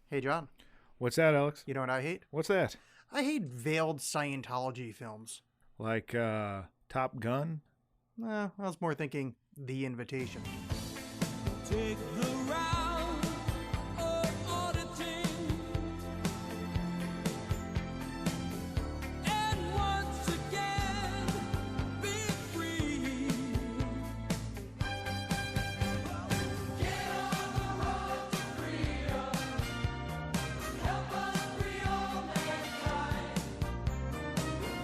Hey, John. What's that, Alex? You know what I hate? What's that? I hate veiled Scientology films. Like Top Gun? I was more thinking The Invitation. Take the round of auditing, and once again be free. Get on the road to freedom, help us free all mankind.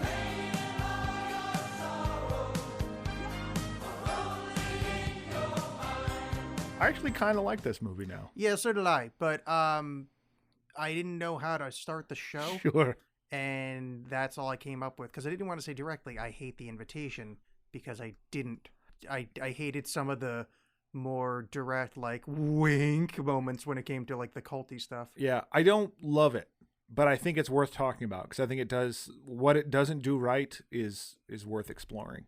Pain and all your sorrows are only in your mind. I actually kind of like this movie now. Yeah, so did I. But I didn't know how to start the show, Sure. and that's all I came up with. Because I didn't want to say directly, I hate The Invitation, because I didn't. I hated some of the more direct, like, wink moments when it came to, like, the culty stuff. Yeah, I don't love it, but I think it's worth talking about because I think it does what it doesn't do right is worth exploring.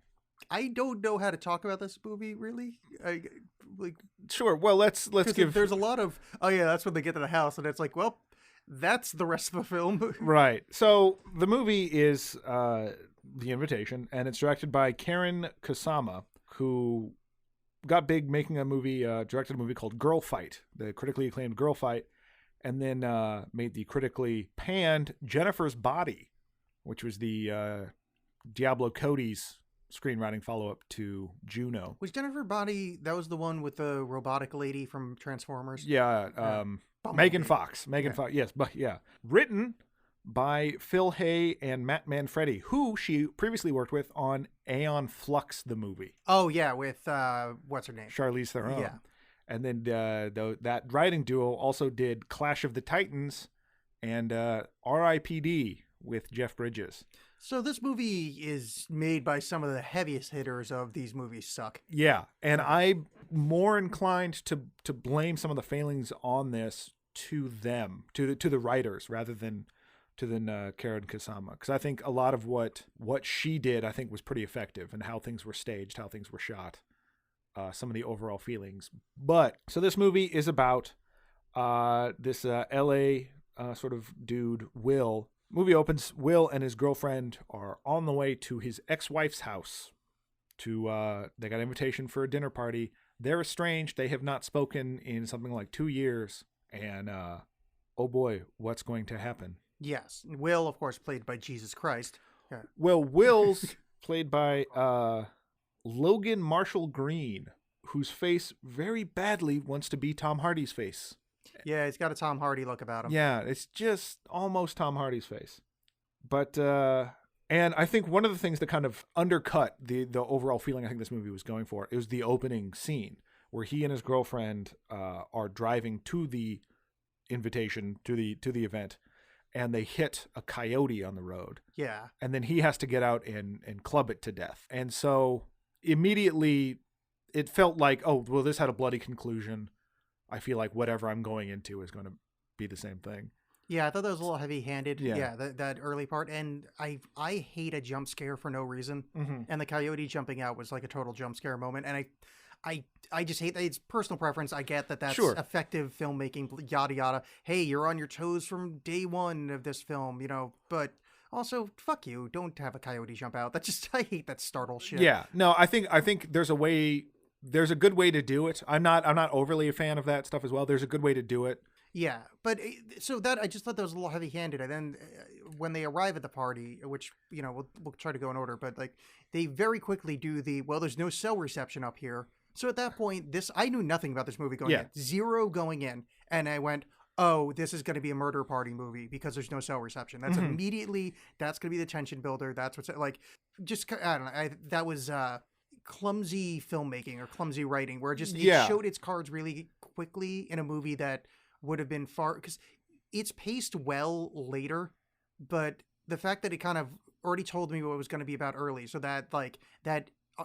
I don't know how to talk about this movie, really. Sure. Well, let's give There's a lot of, oh yeah, that's when they get to the house, and it's like, well, that's the rest of the film. right. So the movie is The Invitation, and it's directed by Karen Kusama, who got big making a movie, directed a movie called Girl Fight, the critically acclaimed Girl Fight, and then made the critically panned Jennifer's Body, which was the Diablo Cody's screenwriting follow-up to Juno. Was Jennifer Body, that was the one with the robotic lady from Transformers? Yeah, Bumblebee. Megan Fox. Yeah. Fox, yes, but yeah. Written by Phil Hay and Matt Manfredi, who she previously worked with on Aeon Flux, the movie. Oh yeah, with, what's her name? Charlize Theron. Yeah. And then that writing duo also did Clash of the Titans and R.I.P.D. with Jeff Bridges. So this movie is made by some of the heaviest hitters of these movies suck. Yeah, and I'm more inclined to blame some of the failings on this to them, to the writers, rather than Karen Kusama, because I think a lot of what she did, I think, was pretty effective, and how things were staged, how things were shot, some of the overall feelings. But so this movie is about this L.A. Sort of dude, Will. Movie opens, Will and his girlfriend are on the way to his ex-wife's house. They got an invitation for a dinner party. They're estranged. They have not spoken in something like 2 years. And, oh boy, what's going to happen? Yes. Will, of course, played by Jesus Christ. Yeah. Well, Will's played by Logan Marshall Green, whose face very badly wants to be Tom Hardy's face. Yeah, he's got a Tom Hardy look about him. Yeah, it's just almost Tom Hardy's face. But, and I think one of the things that kind of undercut the overall feeling I think this movie was going for is the opening scene where he and his girlfriend are driving to the invitation, to the event, and they hit a coyote on the road. Yeah. And then he has to get out and club it to death. And so immediately it felt like, oh, well, this had a bloody conclusion. I feel like whatever I'm going into is going to be the same thing. Yeah, I thought that was a little heavy-handed. Yeah. That early part. And I hate a jump scare for no reason. Mm-hmm. And the coyote jumping out was like a total jump scare moment. And I just hate that. It's personal preference. I get that that's Sure. effective filmmaking, yada, yada. Hey, you're on your toes from day one of this film, but also, fuck you. Don't have a coyote jump out. I hate that startle shit. Yeah. No, I think there's a good way to do it. I'm not overly a fan of that stuff as well. There's a good way to do it. Yeah, but so that I just thought that was a little heavy-handed. And then when they arrive at the party, which we'll try to go in order, but like they very quickly do there's no cell reception up here. So at that point, I knew nothing about this movie going in, zero going in, and I went, oh, this is going to be a murder party movie because there's no cell reception. That's immediately that's going to be the tension builder. That's what's like. Just I don't know. That was clumsy filmmaking or clumsy writing, where it showed its cards really quickly in a movie that would have been far, because it's paced well later, but the fact that it kind of already told me what it was going to be about early, so that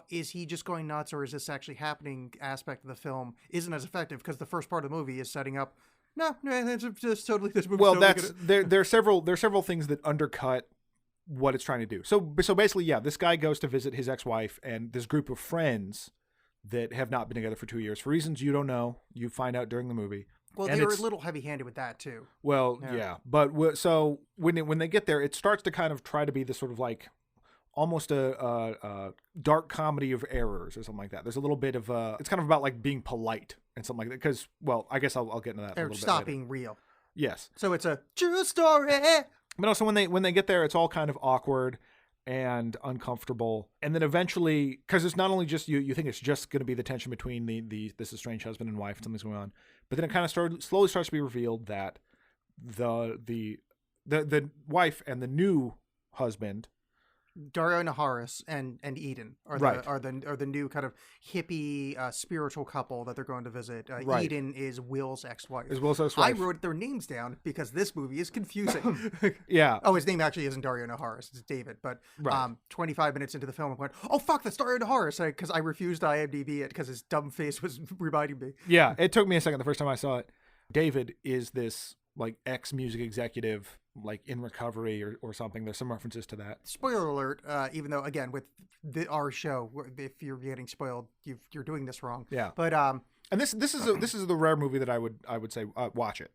is he just going nuts or is this actually happening aspect of the film isn't as effective, because the first part of the movie is setting up it's just totally this movie. Well, there are several things that undercut what it's trying to do. So basically, yeah, this guy goes to visit his ex-wife and this group of friends that have not been together for 2 years for reasons you don't know. You find out during the movie. Well, And they were a it's- little heavy-handed with that too. Well, Yeah. yeah. But so when they get there, it starts to kind of try to be this sort of like almost a dark comedy of errors or something like that. There's a little bit of it's kind of about like being polite and something like that. Because, well, I guess I'll get into that a Or little bit stop later. being real. Yes. So it's a true story. But also when they get there, it's all kind of awkward and uncomfortable. And then eventually, because it's not only just you think it's just going to be the tension between this estranged husband and wife, something's going on. But then it kind of slowly starts to be revealed that the wife and the new husband, Dario Naharis and Eden are Right. the new kind of hippie spiritual couple that they're going to visit. Right. Eden is Will's ex-wife. is Will Smith's I wife. wrote their names down because this movie is confusing. Yeah. Oh, his name actually isn't Dario Naharis. It's David. But Right. 25 minutes into the film, I went, "Oh fuck, that's Dario Naharis," because I refused to IMDb it because his dumb face was reminding me. Yeah, it took me a second the first time I saw it. David is this like ex-music executive, like in recovery or something. There's some references to that. Spoiler alert! Even though, again, with our show, if you're getting spoiled, you're doing this wrong. Yeah. But And this is the rare movie that I would say watch it.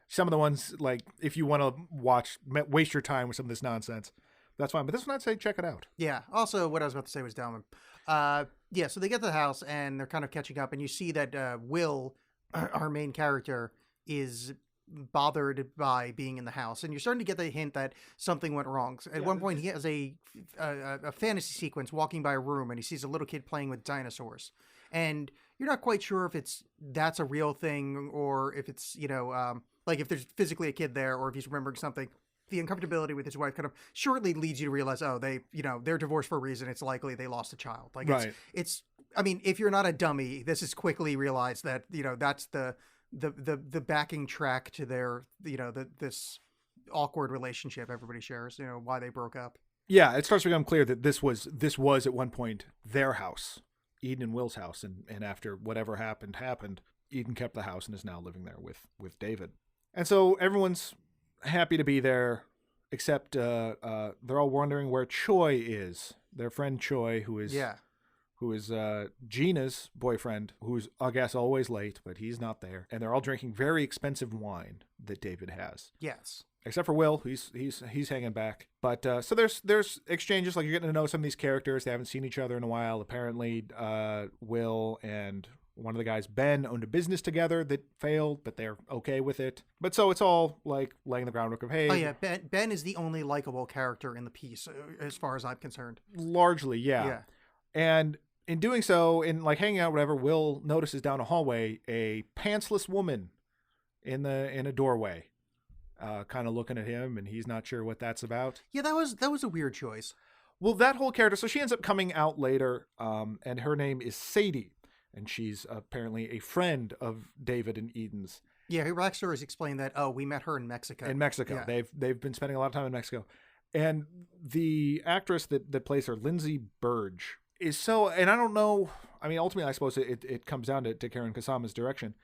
Some of the ones like if you want to waste your time with some of this nonsense, that's fine. But this one I'd say check it out. yeah. Also, what I was about to say was dumb. Yeah. So they get to the house and they're kind of catching up, and you see that Will, our main character, is bothered by being in the house, and you're starting to get the hint that something went wrong. At one point, he has a fantasy sequence walking by a room, and he sees a little kid playing with dinosaurs, and you're not quite sure if that's a real thing or if it's like if there's physically a kid there or if he's remembering something. The uncomfortability with his wife kind of shortly leads you to realize, oh, they're divorced for a reason. It's likely they lost a child. Like Right. it's I mean, if you're not a dummy, this is quickly realized that that's the backing track to their this awkward relationship everybody shares, why they broke up. Yeah, it starts to become clear that this was at one point their house, Eden and Will's house, and after whatever happened, Eden kept the house and is now living there with David. And so everyone's happy to be there, except they're all wondering where Choi is, their friend Choi, who is Gina's boyfriend, who's, I guess, always late, but he's not there. And they're all drinking very expensive wine that David has. Yes. Except for Will, he's hanging back. But so there's exchanges, like you're getting to know some of these characters. They haven't seen each other in a while. Apparently, Will and one of the guys, Ben, owned a business together that failed, but they're okay with it. But so it's all like laying the groundwork of, hey. Oh yeah, Ben is the only likable character in the piece, as far as I'm concerned. Largely, yeah. Yeah. And in doing so, in like hanging out, whatever, Will notices down a hallway a pantsless woman in a doorway, kind of looking at him, and he's not sure what that's about. Yeah, that was a weird choice. Well, that whole character, so she ends up coming out later, and her name is Sadie, and she's apparently a friend of David and Eden's. Yeah, her backstory is explained that we met her in Mexico. In Mexico, Yeah. they've been spending a lot of time in Mexico, and the actress that plays her, Lindsay Burge, is so, and I don't know. I mean, ultimately, I suppose it comes down to Karen Kasama's direction.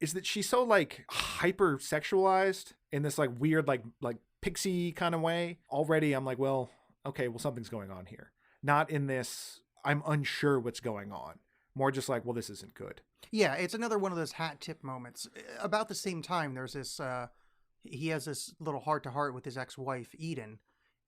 Is that she's so like hyper sexualized in this like weird like pixie kind of way. Already, I'm like, well, okay, well, something's going on here. Not in this, I'm unsure what's going on. More just like, well, this isn't good. Yeah, it's another one of those hat tip moments. About the same time, there's this. He has this little heart to heart with his ex-wife Eden,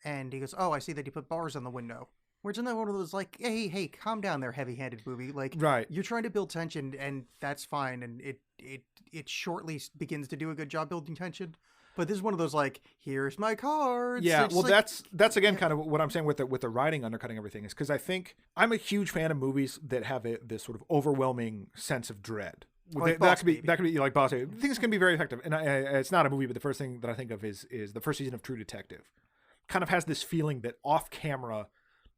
and he goes, "Oh, I see that you put bars on the window." Where it's another one of those like, hey, calm down there, heavy-handed movie. Like, Right. you're trying to build tension, and that's fine, and it shortly begins to do a good job building tension. But this is one of those like, here's my cards. Yeah, It's well, like- that's again kind of what I'm saying with the writing undercutting everything is because I think I'm a huge fan of movies that have this sort of overwhelming sense of dread. Like that Boss could be Baby. that could be like Boss Baby. Things can be very effective, and it's not a movie, but the first thing that I think of is the first season of True Detective. Kind of has this feeling that off camera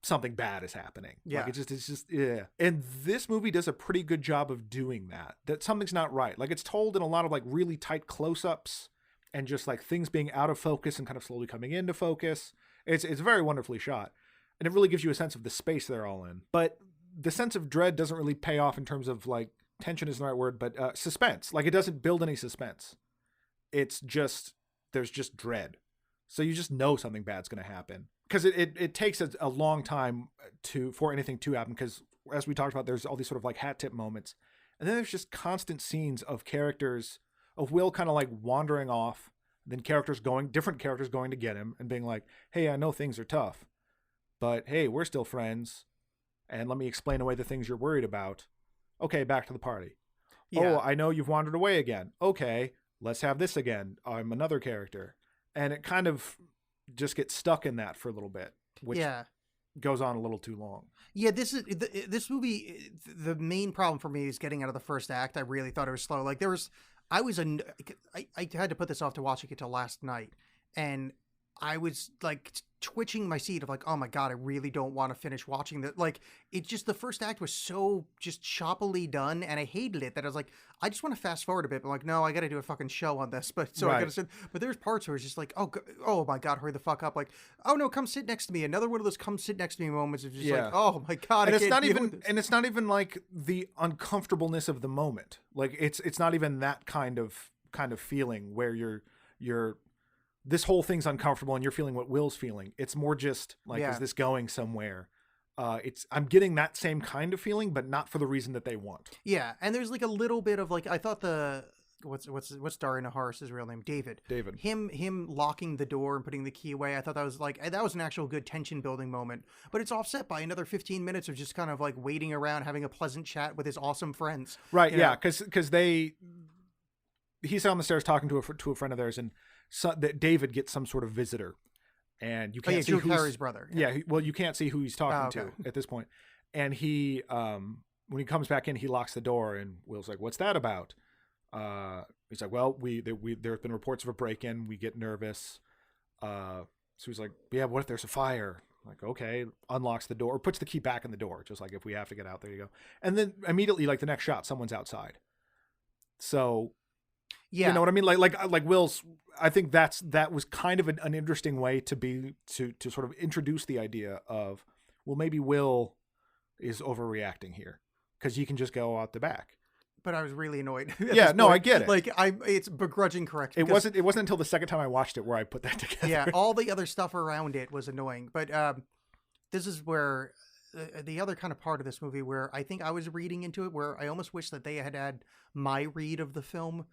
something bad is happening. Yeah. Like it's just yeah. And this movie does a pretty good job of doing that. That something's not right. Like it's told in a lot of like really tight close-ups and just like things being out of focus and kind of slowly coming into focus. It's very wonderfully shot. And it really gives you a sense of the space they're all in. But the sense of dread doesn't really pay off in terms of like tension isn't the right word, but suspense. Like it doesn't build any suspense. It's just there's just dread. So you just know something bad's going to happen. Because it takes a long time for anything to happen. Because as we talked about, there's all these sort of like hat tip moments, and then there's just constant scenes of characters of Will kind of like wandering off, then different characters going to get him and being like, hey, I know things are tough, but hey, we're still friends. And let me explain away the things you're worried about. Okay, back to the party. Yeah. Oh, I know you've wandered away again. Okay, let's have this again. I'm another character. And it kind of just gets stuck in that for a little bit, which goes on a little too long. Yeah, this movie. The main problem for me is getting out of the first act. I really thought it was slow. Like I had to put this off to watching it till last night, and I was like twitching my seat of like, oh my God, I really don't want to finish watching that. Like, it just, the first act was so just choppily done, and I hated it that I was like, I just want to fast forward a bit. But like, no, I got to do a fucking show on this. But so I got to sit. But there's parts where it's just like, oh my God, hurry the fuck up. Like, oh no, come sit next to me. Another one of those come sit next to me moments of just like, oh my God, and I can't deal with this. and it's not even like the uncomfortableness of the moment. Like it's not even that kind of feeling where you're this whole thing's uncomfortable and you're feeling what Will's feeling. It's more just like, is this going somewhere? I'm getting that same kind of feeling, but not for the reason that they want. Yeah, and there's like a little bit of like, I thought what's Dario Naharis' real name? David. Him locking the door and putting the key away. I thought that was an actual good tension building moment. But it's offset by another 15 minutes of just kind of like waiting around, having a pleasant chat with his awesome friends. Right. Yeah. Because he's on the stairs talking to a friend of theirs, and that David gets some sort of visitor, and you can't see Drew Carey's brother. Yeah. Well, you can't see who he's talking to at this point. And he, when he comes back in, he locks the door, and Will's like, "What's that about?" He's like, "Well, there have been reports of a break-in. We get nervous." So he's like, "Yeah, what if there's a fire?" I'm like, okay, unlocks the door, or puts the key back in the door, just like if we have to get out, there you go. And then immediately, like the next shot, someone's outside. So. Yeah, you know what I mean? Like Will's. I think that was kind of an interesting way to sort of introduce the idea of, well, maybe Will is overreacting here because he can just go out the back. But I was really annoyed. Yeah, no, I get it. Like it's begrudging correct. It wasn't until the second time I watched it where I put that together. Yeah, all the other stuff around it was annoying. But this is where the other kind of part of this movie where I think I was reading into it, where I almost wish that they had my read of the film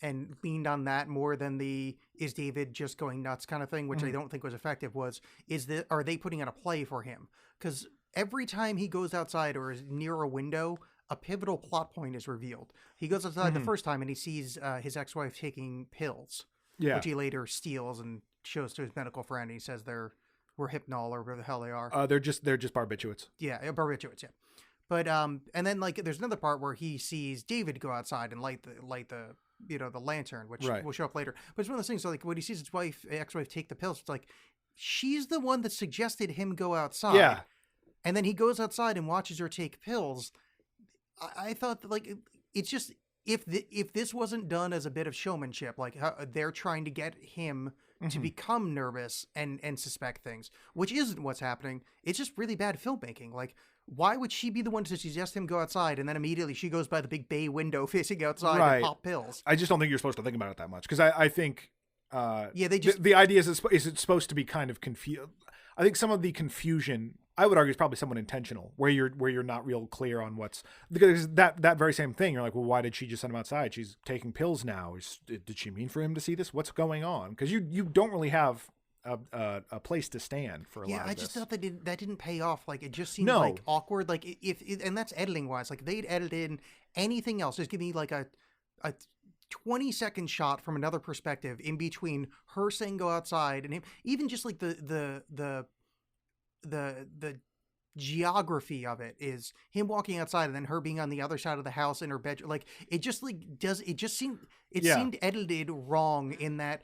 and leaned on that more than the is David just going nuts kind of thing, which I don't think was effective. Are they putting out a play for him? Because every time he goes outside or is near a window, a pivotal plot point is revealed. He goes outside the first time and he sees his ex-wife taking pills, which he later steals and shows to his medical friend. He says were Hypnol or whatever the hell they are. They're just barbiturates. Yeah, barbiturates. Yeah. But and then like there's another part where he sees David go outside and light the the lantern, which will show up later. But it's one of those things. So like when he sees his ex-wife take the pills, it's like she's the one that suggested him go outside. Yeah. And then he goes outside and watches her take pills. I thought that, like, it's just if this wasn't done as a bit of showmanship, like how they're trying to get him to become nervous and suspect things, which isn't what's happening. It's just really bad filmmaking. Like, why would she be the one to suggest him go outside, and then immediately she goes by the big bay window facing outside and pop pills? I just don't think you're supposed to think about it that much, because I think they just the idea is it's supposed to be kind of confused. I think some of the confusion, I would argue, is probably somewhat intentional, where you're not real clear on what's, because that very same thing. You're like, well, why did she just send him outside? She's taking pills now. Did she mean for him to see this? What's going on? Because you don't really have a place to stand for a lot of this. Yeah, I just thought that didn't pay off. Like, it just seemed like awkward. Like if and that's editing wise. Like they'd edited in anything else. Just give me like a 20-second shot from another perspective in between her saying go outside and him, even just like the geography of it is him walking outside and then her being on the other side of the house in her bedroom. Like it just seemed edited wrong in that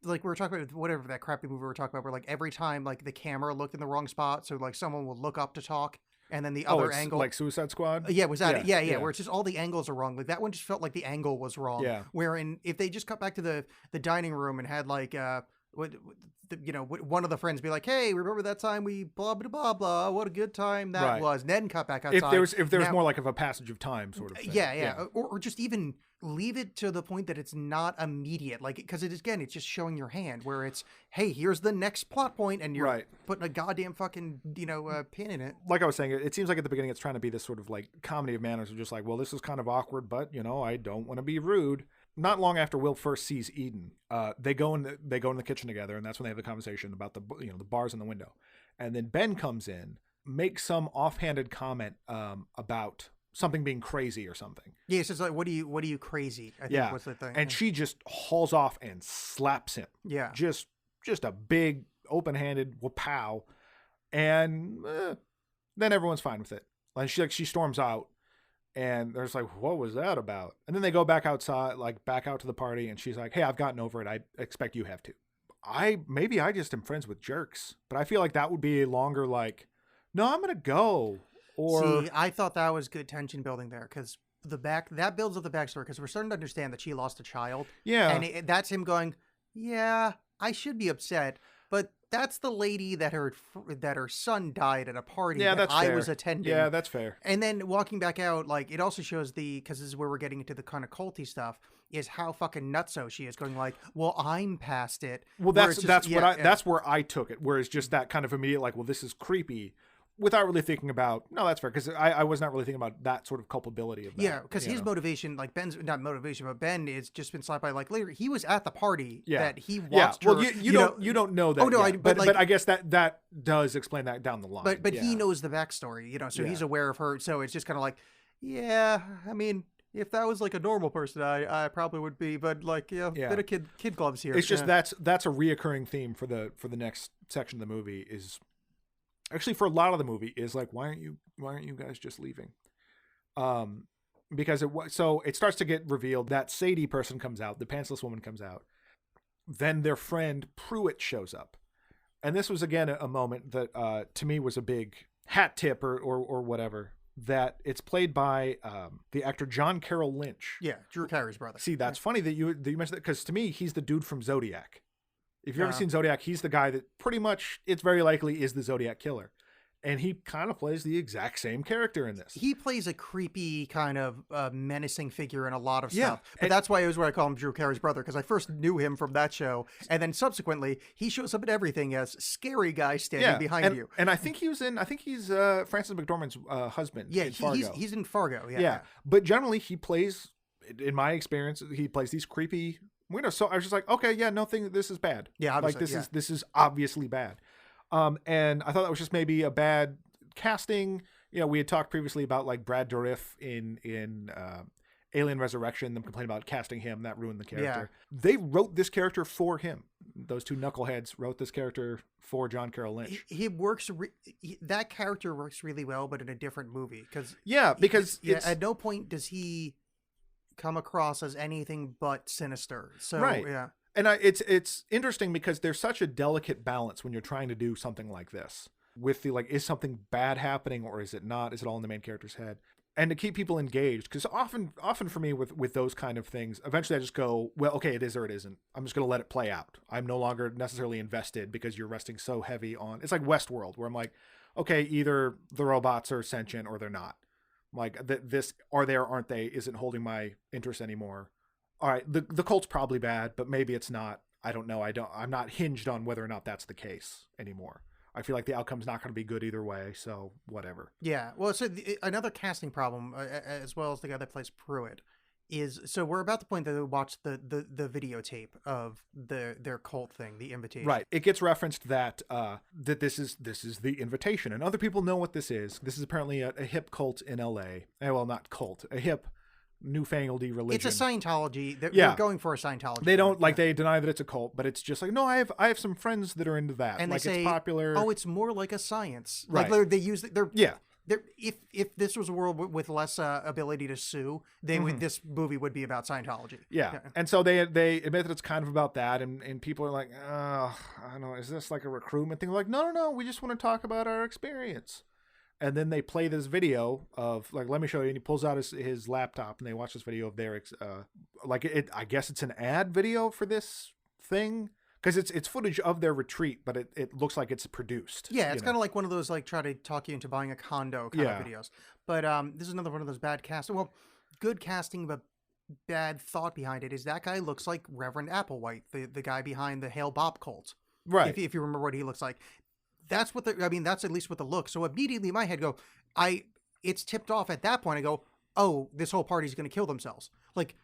like we were talking about whatever that crappy movie we were talking about, where like every time like the camera looked in the wrong spot, so like someone would look up to talk and then the other angle, like Suicide Squad. Yeah, was that it? Yeah. Where it's just all the angles are wrong. Like that one just felt like the angle was wrong. Yeah. Wherein if they just cut back to the dining room and had like one of the friends be like, "Hey, remember that time we blah blah blah blah? What a good time that was." And then cut back outside. If there was more like of a passage of time sort of thing. Yeah. Or just even leave it to the point that it's not immediate, like because it's just showing your hand, where it's, hey, here's the next plot point, and you're putting a goddamn fucking pin in it. Like I was saying, it seems like at the beginning it's trying to be this sort of like comedy of manners, of just like, well, this is kind of awkward, but I don't want to be rude. not long after Will first sees Eden, they go in the kitchen together, and that's when they have the conversation about the bars in the window. And then Ben comes in, makes some offhanded comment about something being crazy or something. Yeah, so it's like, what are you crazy? I think was the thing. And she just hauls off and slaps him. Yeah. Just a big open-handed wha-pow. And then everyone's fine with it. Like she storms out, and there's like, what was that about? And then they go back outside, like back out to the party, and she's like, hey, I've gotten over it. I expect you have too. Maybe I just am friends with jerks, but I feel like that would be a longer like, no, I'm gonna go. Or see, I thought that was good tension building there, because that builds up the backstory, because we're starting to understand that she lost a child. Yeah, and that's him going, yeah, I should be upset, but that's the lady that her son died at a party that that's I fair. was attending. Yeah, that's fair. And then walking back out, like, it also shows because this is where we're getting into the kind of culty stuff, is how fucking nutso she is, going like, well, I'm past it. Well, Where it's just- that's where I took it. Whereas just that kind of immediate, like, well, this is creepy, without really thinking about, no, that's fair, because I was not really thinking about that sort of culpability of that. Yeah, because you his know? motivation, like Ben's not motivation, but Ben is just been slapped by, like, later he was at the party Yeah. that he Yeah, watched well, her. you don't know that. Oh, no, yet, but like- but I guess that does explain that down the line. But yeah. he knows the backstory, so he's Yeah. aware of her. So it's just kind of like, yeah, I mean, if that was like a normal person, I probably would be, but like, Yeah. bit of kid gloves here. It's just yeah. that's a reoccurring theme for the next section of the movie is actually for a lot of the movie is like, why aren't you guys just leaving? Because it starts to get revealed that Sadie person comes out, the pantsless woman comes out, then their friend Pruitt shows up, and this was again a moment that to me was a big hat tip or whatever. That it's played by the actor John Carroll Lynch. Yeah, Drew Carey's brother. See, that's funny that you mentioned that, because to me he's the dude from Zodiac. If you've ever Yeah. seen Zodiac, he's the guy that pretty much, it's very likely, is the Zodiac killer. And he kind of plays the exact same character in this. He plays a creepy kind of menacing figure in a lot of Yeah, stuff. But that's why I call him Drew Carey's brother, because I first knew him from that show. And then subsequently, he shows up in everything as scary guy standing behind you. And I think he's Frances McDormand's husband. Yeah, in Fargo. he's in Fargo. Yeah. Yeah. But generally he plays, in my experience, he plays these creepy, so I was just like, okay, yeah, this is bad. Yeah, like obviously, this is obviously bad. And I thought that was just maybe a bad casting. We had talked previously about like Brad Dourif in Alien Resurrection, them complaining about casting him, that ruined the character. They wrote this character for him. Those two knuckleheads wrote this character for John Carroll Lynch. He works, that character works really well, but in a different movie. Because at no point does he come across as anything but sinister. So, Right. yeah. And it's interesting because there's such a delicate balance when you're trying to do something like this with the, like, is something bad happening or is it not? Is it all in the main character's head? And to keep people engaged, because often for me with those kind of things, eventually I just go, well, okay, it is or it isn't. I'm just going to let it play out. I'm no longer necessarily invested because you're resting so heavy on, it's like Westworld, where I'm like, okay, either the robots are sentient or they're not. Like, this are they or aren't they isn't holding my interest anymore. All right, the cult's probably bad, but maybe it's not. I don't know. I'm not hinged on whether or not that's the case anymore. I feel like the outcome's not going to be good either way, so whatever. Yeah. Well, so another casting problem, as well as the guy that plays Pruitt, is, so we're about the point that we watched the videotape of their cult thing, the invitation. Right. It gets referenced that that this is the invitation, and other people know what this is. This is apparently a hip cult in L.A. Well, not cult, a hip newfangledy religion. It's a Scientology. They're going for a Scientology. They don't they deny that it's a cult, but it's just like, no, I have some friends that are into that, and like, they say, it's popular. Oh, it's more like a science. Right. Like they use they're Yeah. If this was a world with less ability to sue, this movie would be about Scientology. Yeah. And so they admit that it's kind of about that, and people are like, I don't know, is this like a recruitment thing? Like, no, we just want to talk about our experience. And then they play this video of, like, let me show you. And he pulls out his laptop, and they watch this video of their, I guess it's an ad video for this thing. Because it's footage of their retreat, but it looks like it's produced. Yeah, it's kind of like one of those, like, try to talk you into buying a condo kind of videos. But this is another one of those bad casting. Well, good casting, but bad thought behind it is that guy looks like Reverend Applewhite, the guy behind the Hail Bob cult. Right. If you remember what he looks like. That's that's at least what the look. So immediately in my head it's tipped off at that point. I go, oh, this whole party's going to kill themselves. Like,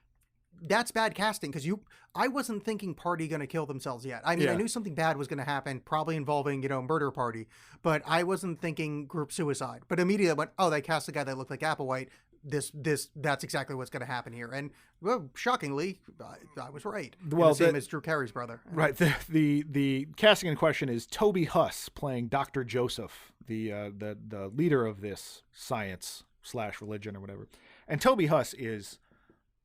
that's bad casting because I wasn't thinking party going to kill themselves yet. I mean, I Yeah. knew something bad was going to happen, probably involving, murder party, but I wasn't thinking group suicide. But immediately I went, oh, they cast a guy that looked like Applewhite. That's exactly what's going to happen here. And well, shockingly, I was right. Well, the same as Drew Carey's brother. Right. The casting in question is Toby Huss playing Dr. Joseph, the leader of this science / religion or whatever. And Toby Huss is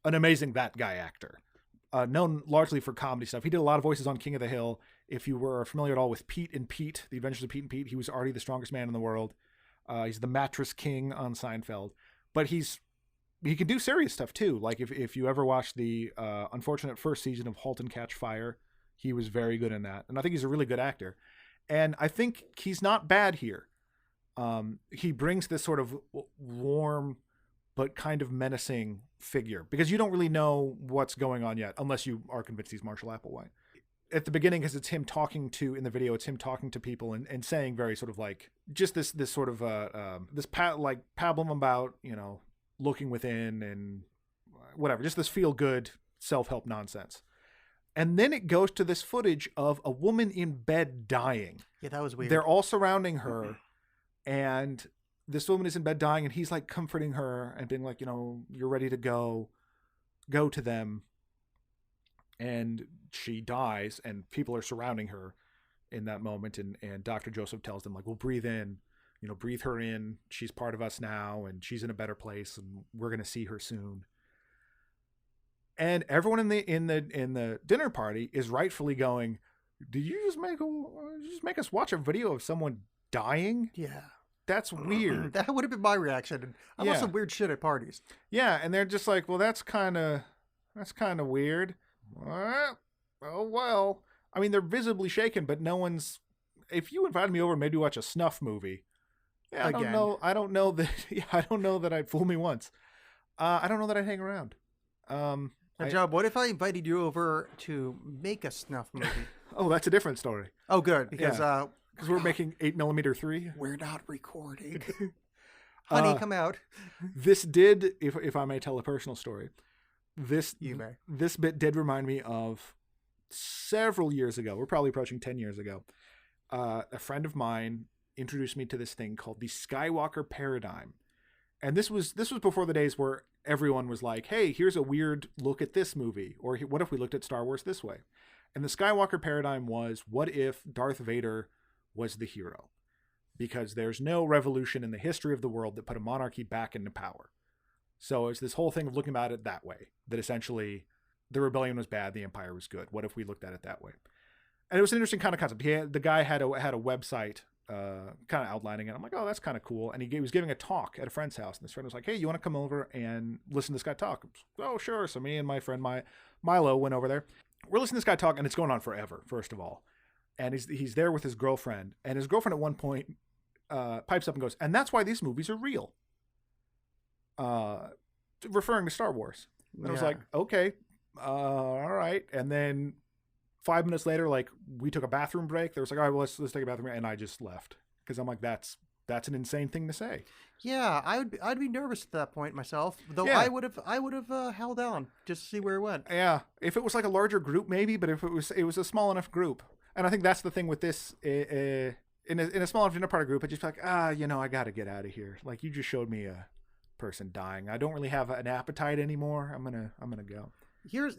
an amazing that guy actor, known largely for comedy stuff. He did a lot of voices on King of the Hill. If you were familiar at all with Pete and Pete, The Adventures of Pete and Pete, he was already the strongest man in the world. He's the mattress king on Seinfeld, but he can do serious stuff too. Like if you ever watched the unfortunate first season of *Halt and Catch Fire*, he was very good in that, and I think he's a really good actor. And I think he's not bad here. He brings this sort of warm but kind of menacing figure because you don't really know what's going on yet unless you are convinced he's Marshall Applewhite. At the beginning, because it's him talking to, in the video, it's him talking to people and saying very sort of like just this sort of like pablum about, looking within and whatever, just this feel good self-help nonsense. And then it goes to this footage of a woman in bed dying. Yeah, that was weird. They're all surrounding her, and this woman is in bed dying, and he's like comforting her and being like, you're ready to go to them. And she dies, and people are surrounding her in that moment. And Dr. Joseph tells them, like, well, breathe in, breathe her in. She's part of us now, and she's in a better place, and we're going to see her soon. And everyone in the dinner party is rightfully going, did you just make us watch a video of someone dying? Yeah. That's weird. That would have been my reaction. I watch some weird shit at parties. Yeah, and they're just like, well, that's kind of weird. Oh, well. I mean, they're visibly shaken, but no one's... If you invited me over and made me watch a snuff movie, yeah, I don't know that... Yeah, I don't know that I'd fool me once. I don't know that I'd hang around. Job, what if I invited you over to make a snuff movie? Oh, that's a different story. Oh, good, because... Because we're making 8mm 3. We're not recording. Honey, come out. This did, if I may tell a personal story, this bit did remind me of several years ago. We're probably approaching 10 years ago. A friend of mine introduced me to this thing called the Skywalker Paradigm. And this was before the days where everyone was like, hey, here's a weird look at this movie. Or what if we looked at Star Wars this way? And the Skywalker Paradigm was, what if Darth Vader was the hero? Because there's no revolution in the history of the world that put a monarchy back into power. So it's this whole thing of looking at it that way, that essentially the rebellion was bad, the empire was good. What if we looked at it that way? And it was an interesting kind of concept. The guy had a website kind of outlining it. I'm like, oh, that's kind of cool. And he was giving a talk at a friend's house. And this friend was like, hey, you want to come over and listen to this guy talk? Oh, sure. So me and my friend Milo went over there. We're listening to this guy talk, and it's going on forever, first of all. And he's there with his girlfriend. And his girlfriend at one point pipes up and goes, and that's why these movies are real. Referring to Star Wars. And I was like, okay, all right. And then 5 minutes later, like, we took a bathroom break. They was like, all right, well, let's take a bathroom break. And I just left. Because I'm like, that's an insane thing to say. Yeah, I'd be nervous at that point myself. Though Yeah. I would have held on just to see where it went. Yeah. If it was like a larger group, maybe, but if it was a small enough group. And I think that's the thing with this, in a small enough dinner party group, I'd just be like, I got to get out of here. Like, you just showed me a person dying. I don't really have an appetite anymore. I'm gonna go. Here's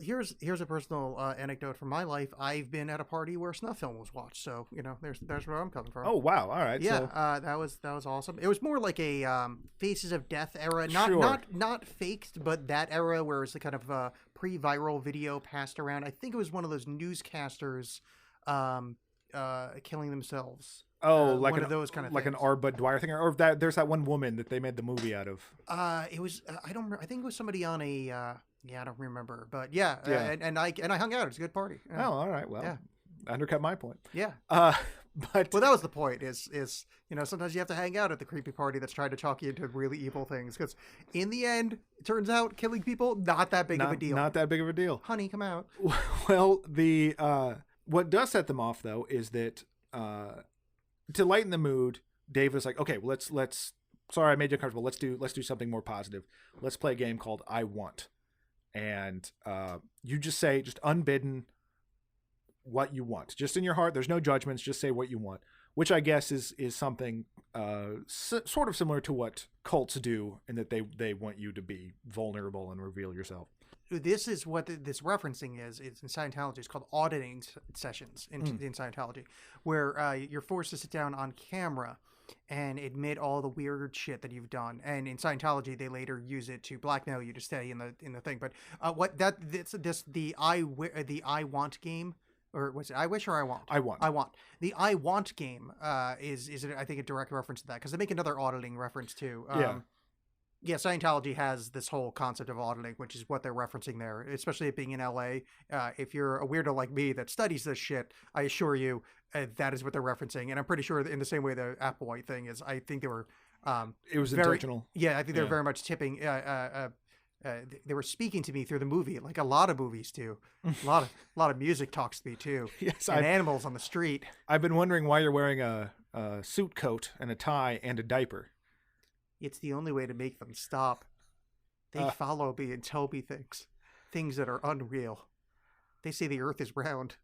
a personal anecdote from my life. I've been at a party where a snuff film was watched, so there's where I'm coming from. Oh wow! All right. Yeah, So... that was awesome. It was more like a Faces of Death era, not faked, but that era where it's a kind of pre-viral video passed around. I think it was one of those newscasters killing themselves. Oh, like one of those kind of like things. an R. Bud Dwyer thing, or that there's that one woman that they made the movie out of. It was I don't remember. I think it was somebody on a I don't remember, but yeah. And I hung out. It was a good party. Yeah. Oh, all right. Well, yeah. Undercut my point. Yeah. But well, that was the point. Is sometimes you have to hang out at the creepy party that's trying to talk you into really evil things, because in the end, it turns out killing people not that big of a deal. Not that big of a deal. Honey, come out. Well, the what does set them off though is that to lighten the mood, Dave was like, okay, well, let's sorry I made you uncomfortable. Let's do something more positive. Let's play a game called I Want. and you just say, just unbidden, what you want, just in your heart. There's no judgments. Just say what you want, which I guess is something sort of similar to what cults do, in that they want you to be vulnerable and reveal yourself. This is what this referencing is. It's in Scientology. It's called auditing sessions in Scientology, where you're forced to sit down on camera and admit all the weird shit that you've done. And in Scientology, they later use it to blackmail you to stay in the thing. But the I want game, or was it I wish or I want? I want. I want. The I want game is I think a direct reference to that, because they make another auditing reference too. Yeah, Scientology has this whole concept of auditing, which is what they're referencing there, especially it being in LA. If you're a weirdo like me that studies this shit, I assure you that is what they're referencing. And I'm pretty sure in the same way the Applewhite thing is, I think they were... it was very intentional. Yeah, I think they were very much tipping... they were speaking to me through the movie, like a lot of movies do. A lot of music talks to me too. Yes, and animals on the street. I've been wondering why you're wearing a suit coat and a tie and a diaper. It's the only way to make them stop. They follow me and tell me things that are unreal. They say the earth is round.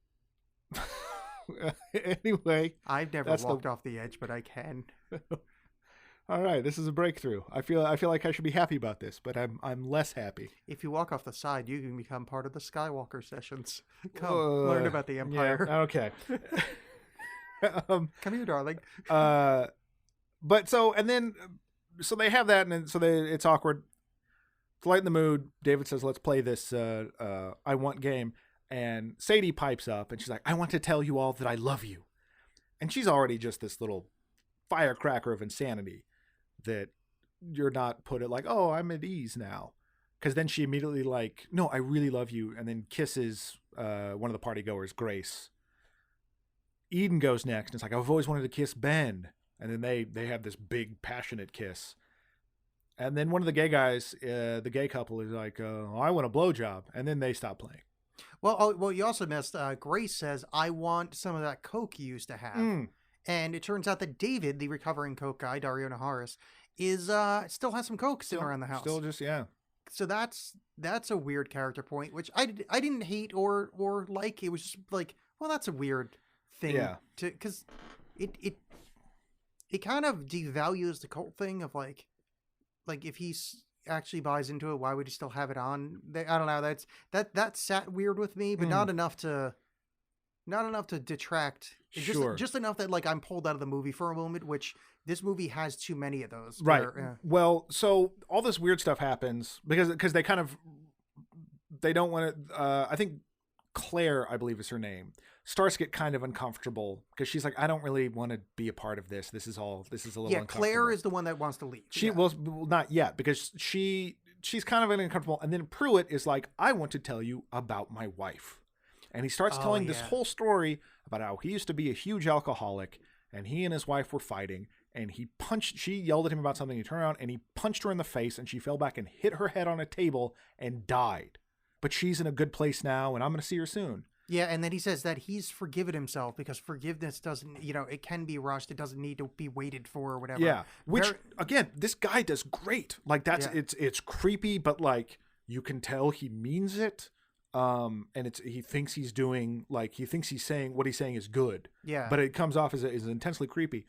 Anyway, I've never walked off the edge, but I can. All right, this is a breakthrough. I feel like I should be happy about this, but I'm less happy. If you walk off the side, you can become part of the Skywalker sessions. Come learn about the Empire. Yeah, okay. Come here, darling. But so they have that, and so it's awkward. To lighten the mood, David says, "Let's play this I want game." And Sadie pipes up, and she's like, "I want to tell you all that I love you." And she's already just this little firecracker of insanity that you're not put it like, "Oh, I'm at ease now," because then she immediately like, "No, I really love you," and then kisses one of the party goers, Grace. Eden goes next, and it's like, "I've always wanted to kiss Ben." And then they have this big passionate kiss. And then one of the gay guys, the gay couple, is like, "I want a blowjob," and then they stop playing. Well, you also missed. Grace says, "I want some of that coke you used to have," and it turns out that David, the recovering coke guy, Dario Naharis, is still has some coke sitting around the house. Still just So that's a weird character point, which I didn't hate or like. It was just like, well, that's a weird thing because it kind of devalues the cult thing of like if he's actually buys into it, why would he still have it on? I don't know. That sat weird with me, but not enough to detract. Sure. Just enough that like I'm pulled out of the movie for a moment, which this movie has too many of those. Right. Where, Well, so all this weird stuff happens because they don't want to. I think Claire, I believe is her name, starts to get kind of uncomfortable because she's like, "I don't really want to be a part of this. This is a little uncomfortable." Claire is the one that wants to leave. Well, not yet, because she's kind of uncomfortable, and then Pruitt is like, "I want to tell you about my wife," and he starts telling this whole story about how he used to be a huge alcoholic, and he and his wife were fighting, and she yelled at him about something. He turned around and he punched her in the face, and she fell back and hit her head on a table and died. But she's in a good place now, and I'm going to see her soon. Yeah, and then he says that he's forgiven himself because forgiveness doesn't, it can be rushed. It doesn't need to be waited for or whatever. Yeah, which, again, this guy does great. Like, it's creepy, but, like, you can tell he means it. And he thinks he's saying what he's saying is good. Yeah. But it comes off as intensely creepy.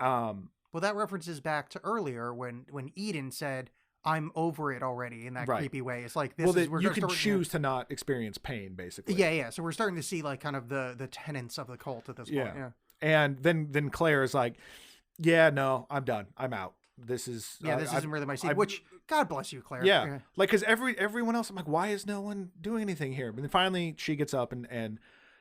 Well, that references back to earlier when Eden said, "I'm over it already," in that creepy way. It's like, you can choose to not experience pain, basically. Yeah. So we're starting to see like kind of the tenets of the cult at this point. Yeah. And then Claire is like, "Yeah, no, I'm done. I'm out. This is this isn't really my scene." Which, God bless you, Claire. Yeah. Like, because everyone else, I'm like, why is no one doing anything here? But then finally she gets up and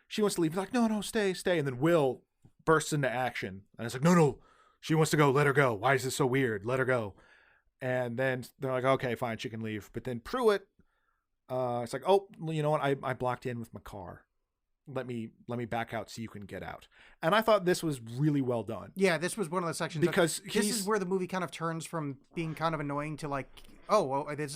she wants to leave. Like, no, stay. And then Will bursts into action, and it's like, no, she wants to go. Let her go. Why is this so weird? Let her go. And then they're like, "Okay, fine, she can leave." But then Pruitt, it's like, "Oh, well, you know what? I blocked in with my car. Let me back out so you can get out." And I thought this was really well done. Yeah, this was one of the sections because this is where the movie kind of turns from being kind of annoying to like, oh, well, this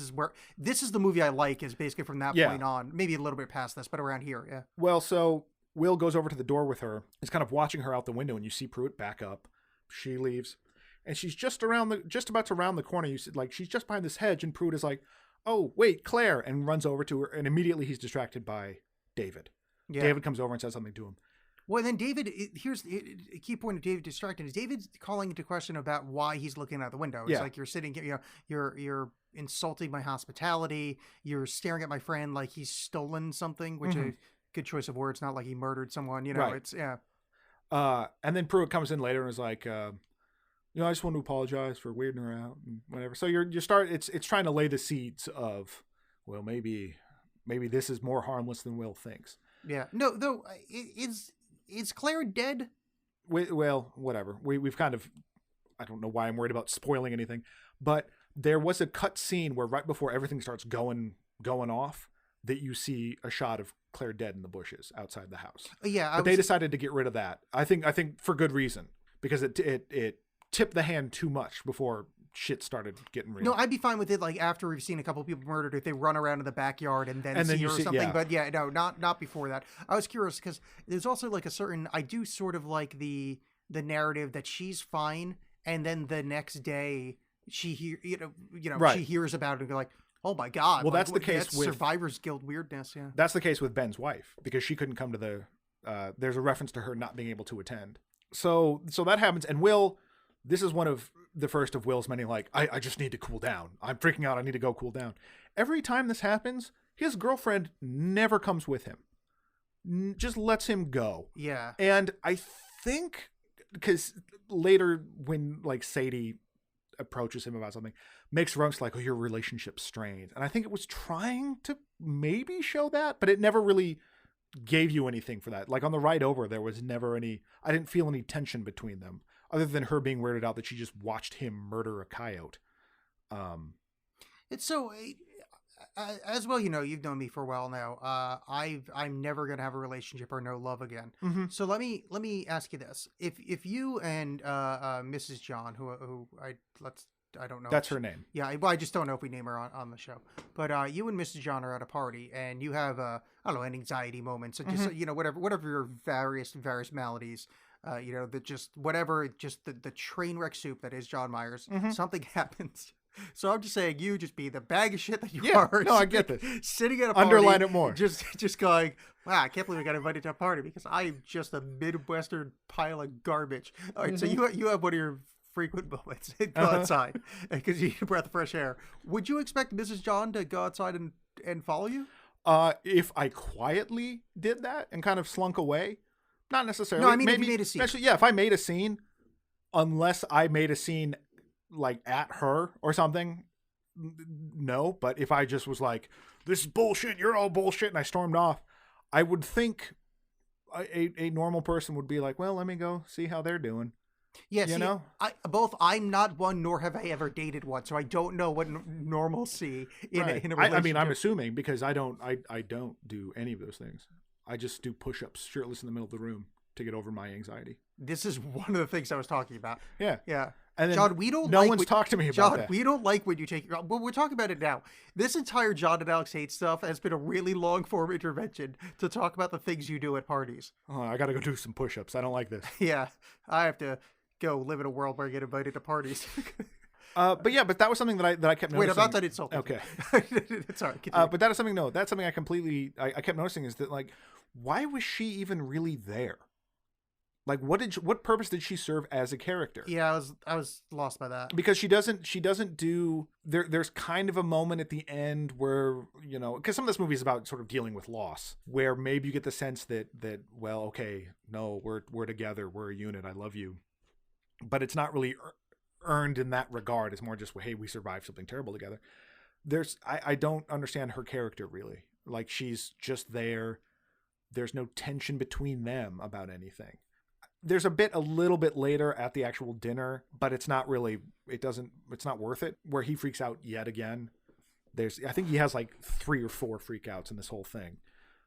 is the movie I like, is basically from that point on. Maybe a little bit past this, but around here, yeah. Well, so Will goes over to the door with her. He's kind of watching her out the window, and you see Pruitt back up. She leaves. And she's just about to round the corner. You see, like, she's just behind this hedge, and Pruitt is like, oh, wait, Claire, and runs over to her. And immediately he's distracted by David. Yeah. David comes over and says something to him. Well, then David, here's a key point of David distracted is David's calling into question about why he's looking out the window. It's Yeah. like you're sitting, you're insulting my hospitality. You're staring at my friend like he's stolen something, which a good choice of words, not like he murdered someone. You know, Right. it's yeah. And then Pruitt comes in later and is like, I just want to apologize for weirding her out and whatever. So it's trying to lay the seeds of, well, maybe this is more harmless than Will thinks. Yeah. No, though, is Claire dead? Well, whatever. We've kind of, I don't know why I'm worried about spoiling anything, but there was a cut scene where right before everything starts going off, that you see a shot of Claire dead in the bushes outside the house. Yeah. But they decided to get rid of that. I think for good reason, because it tipped the hand too much before shit started getting real. No, I'd be fine with it. Like after we've seen a couple people murdered, if they run around in the backyard and then see you her or see- something. yeah. But yeah, no, not before that. I was curious because there's also like a certain. I do sort of like the narrative that she's fine, and then the next day she Right. she hears about it and go like, oh my god. Well, like, that's the case that's with- Survivor's Guild weirdness. Yeah. That's the case with Ben's wife, because she couldn't come to the. There's a reference to her not being able to attend. So that happens, and Will. This is one of the first of Will's many, like, I just need to cool down. I'm freaking out. I need to go cool down. Every time this happens, his girlfriend never comes with him. Just lets him go. Yeah. And I think, because later when, like, Sadie approaches him about something, makes Rumps like, oh, your relationship's strained. And I think it was trying to maybe show that, but it never really gave you anything for that. Like, on the ride over, there was never any, I didn't feel any tension between them, other than her being weirded out that she just watched him murder a coyote. It's so as well, you've known me for a while now. I'm never gonna have a relationship or know love again. Mm-hmm. So let me ask you this: if you and Mrs. John, who I don't know, That's her name. Yeah, well, I just don't know if we name her on the show. But you and Mrs. John are at a party, and you have I don't know, an anxiety moment. So just whatever your various maladies. That just whatever, just the train wreck soup that is John Myers. Something happens. So I'm just saying, you just be the bag of shit that you Yeah, are. no, I get this. Sitting at a party, Underline it more. Just going, wow, I can't believe I got invited to a party because I'm just a Midwestern pile of garbage. All right, so you have one of your frequent moments. Go outside because you need a breath of fresh air. Would you expect Mrs. John to go outside and follow you? If I quietly did that and kind of slunk away, not necessarily. No, I mean, if maybe, you made a scene. Actually, yeah, if I made a scene, unless I made a scene like at her or something, no. But if I just was like, this is bullshit, you're all bullshit, and I stormed off, I would think a normal person would be like, well, let me go see how they're doing. Yes, You know? I'm not one, nor have I ever dated one, so I don't know what normalcy in Right. a I mean, I'm relationship- assuming, because I don't do any of those things. I just do push-ups shirtless in the middle of the room to get over my anxiety. This is one of the things I was talking about. Yeah. Yeah. And then John, we don't no like one's when- talked to me about John, that. we don't like when you take your... Well, we're talking about it now. This entire John and Alex hate stuff has been a really long-form intervention to talk about the things you do at parties. Oh, I got to go do some push-ups. I don't like this. Yeah. I have to go live in a world where I get invited to parties. But that was something that I kept noticing. Wait, I'm not done insulting. Okay. Sorry. Continue. But that is something, that's something I kept noticing, is that, like, why was she even really there? Like, what purpose did she serve as a character? Yeah, I was lost by that. Because she doesn't do, there's kind of a moment at the end where, because some of this movie is about sort of dealing with loss, where maybe you get the sense that well, okay, no, we're together, we're a unit, I love you. But it's not really earned in that regard. It's more just, well, hey, we survived something terrible together. I don't understand her character, really. Like, she's just there. There's no tension between them about anything. There's a little bit later at the actual dinner, but it's not really, it's not worth it, where he freaks out yet again. I think he has like 3 or 4 freakouts in this whole thing.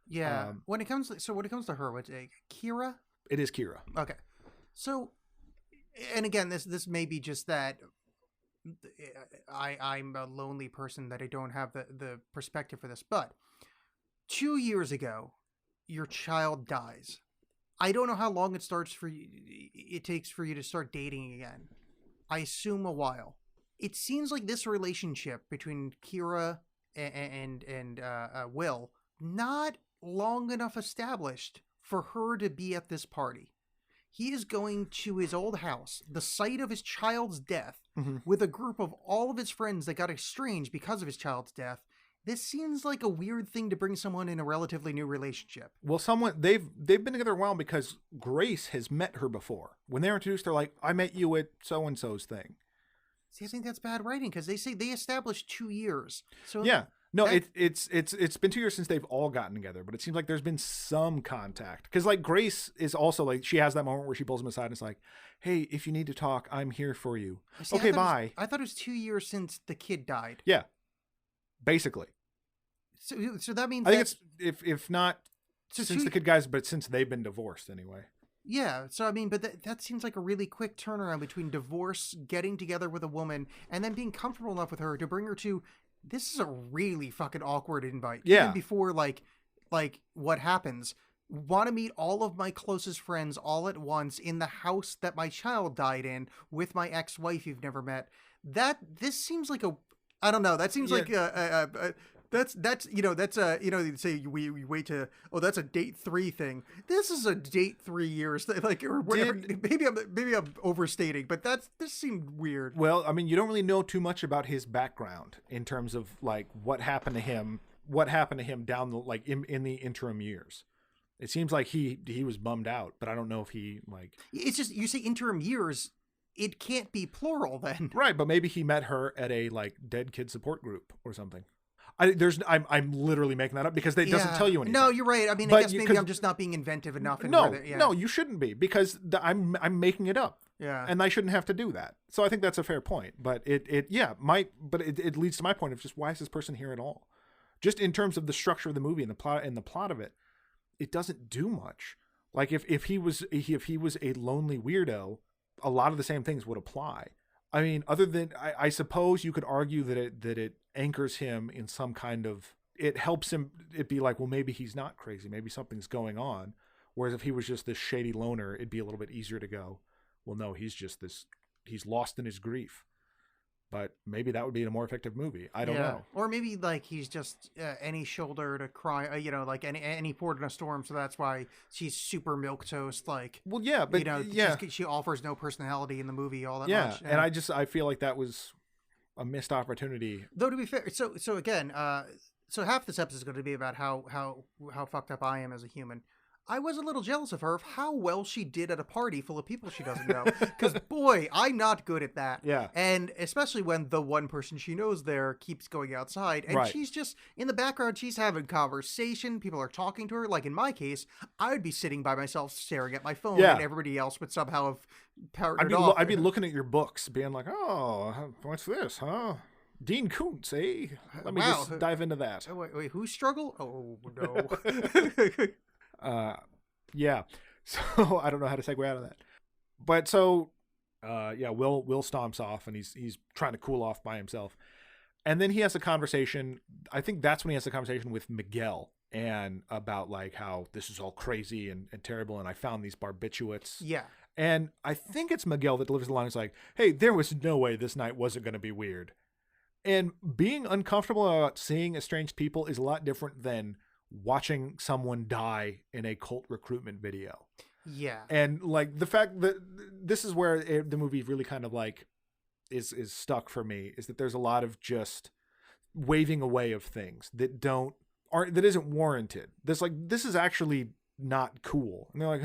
Yeah. When it comes to her, what's Kira? It is Kira. Okay. So, and again, this may be just that I'm a lonely person that I don't have the perspective for this, but 2 years ago, your child dies. I don't know how long it takes for you to start dating again. I assume a while. It seems like this relationship between Kira and Will, not long enough established for her to be at this party. He is going to his old house, the site of his child's death, with a group of all of his friends that got estranged because of his child's death. This seems like a weird thing to bring someone in a relatively new relationship. Well, they've been together a while because Grace has met her before. When they're introduced, they're like, "I met you at so and so's thing." See, I think that's bad writing because they say they established 2 years. So Yeah. No, that- it's been 2 years since they've all gotten together, but it seems like there's been some contact. Because like Grace is also like, she has that moment where she pulls him aside and is like, "Hey, if you need to talk, I'm here for you." See, Okay, I thought it was- bye. I thought it was 2 years since the kid died. Yeah, basically. So that means I think that- it's if not So since two- the kid guys, but since they've been divorced anyway. Yeah, so I mean, but that seems like a really quick turnaround between divorce, getting together with a woman, and then being comfortable enough with her to bring her to. This is a really fucking awkward invite. Yeah. Even before like what happens. Want to meet all of my closest friends all at once in the house that my child died in with my ex-wife you've never met. This seems like a. I don't know. That seems Yeah. like a that's you say we wait to that's a date 3 thing. This is a date 3 years like or whatever. Maybe I'm overstating, but this seemed weird. Well, I mean, you don't really know too much about his background in terms of like what happened to him down the like in the interim years. It seems like he was bummed out, but I don't know if he like It's just you say interim years, it can't be plural then. right, but maybe he met her at a like dead kid support group or something. I'm literally making that up because it doesn't Yeah. tell you anything. No, you're right. I mean, I But guess maybe 'cause- I'm just not being inventive enough. In No, where the- yeah. no, you shouldn't be because I'm making it up. Yeah. And I shouldn't have to do that. So I think that's a fair point. But it leads to my point of just why is this person here at all? Just in terms of the structure of the movie and the plot of it, it doesn't do much. Like if he was a lonely weirdo, a lot of the same things would apply. I mean, other than I suppose you could argue that it anchors him in some kind of, it helps him it be like, well, maybe he's not crazy, maybe something's going on. Whereas if he was just this shady loner, it'd be a little bit easier to go, well, no, he's lost in his grief. But maybe that would be a more effective movie. I don't know. Or maybe like he's just any shoulder to cry, like any port in a storm. So that's why she's super milquetoast. Like, Well, yeah, but yeah, she offers no personality in the movie all that yeah, much. and I feel like that was a missed opportunity. Though to be fair, so again, so half this episode is going to be about how fucked up I am as a human. I was a little jealous of her of how well she did at a party full of people she doesn't know. Because boy, I'm not good at that. Yeah. And especially when the one person she knows there keeps going outside, and Right. she's just in the background. She's having conversation. People are talking to her. Like in my case, I would be sitting by myself staring at my phone, Yeah. and everybody else would somehow have powered I'd it be off. I'd be looking at your books, being like, oh, what's this, huh? Dean Koontz, eh? Let me Wow. just dive into that. Oh, wait, who struggle? Oh no. Yeah. So I don't know how to segue out of that. But so, yeah, Will stomps off and he's trying to cool off by himself. And then he has a conversation. I think that's when he has a conversation with Miguel and about like how this is all crazy and terrible. And I found these barbiturates. Yeah. And I think it's Miguel that delivers the line. It's like, hey, there was no way this night wasn't going to be weird. And being uncomfortable about seeing estranged people is a lot different than watching someone die in a cult recruitment video. Yeah. And like the fact that this is where the movie really kind of like is stuck for me is that there's a lot of just waving away of things that that isn't warranted. This is actually not cool. And they're like,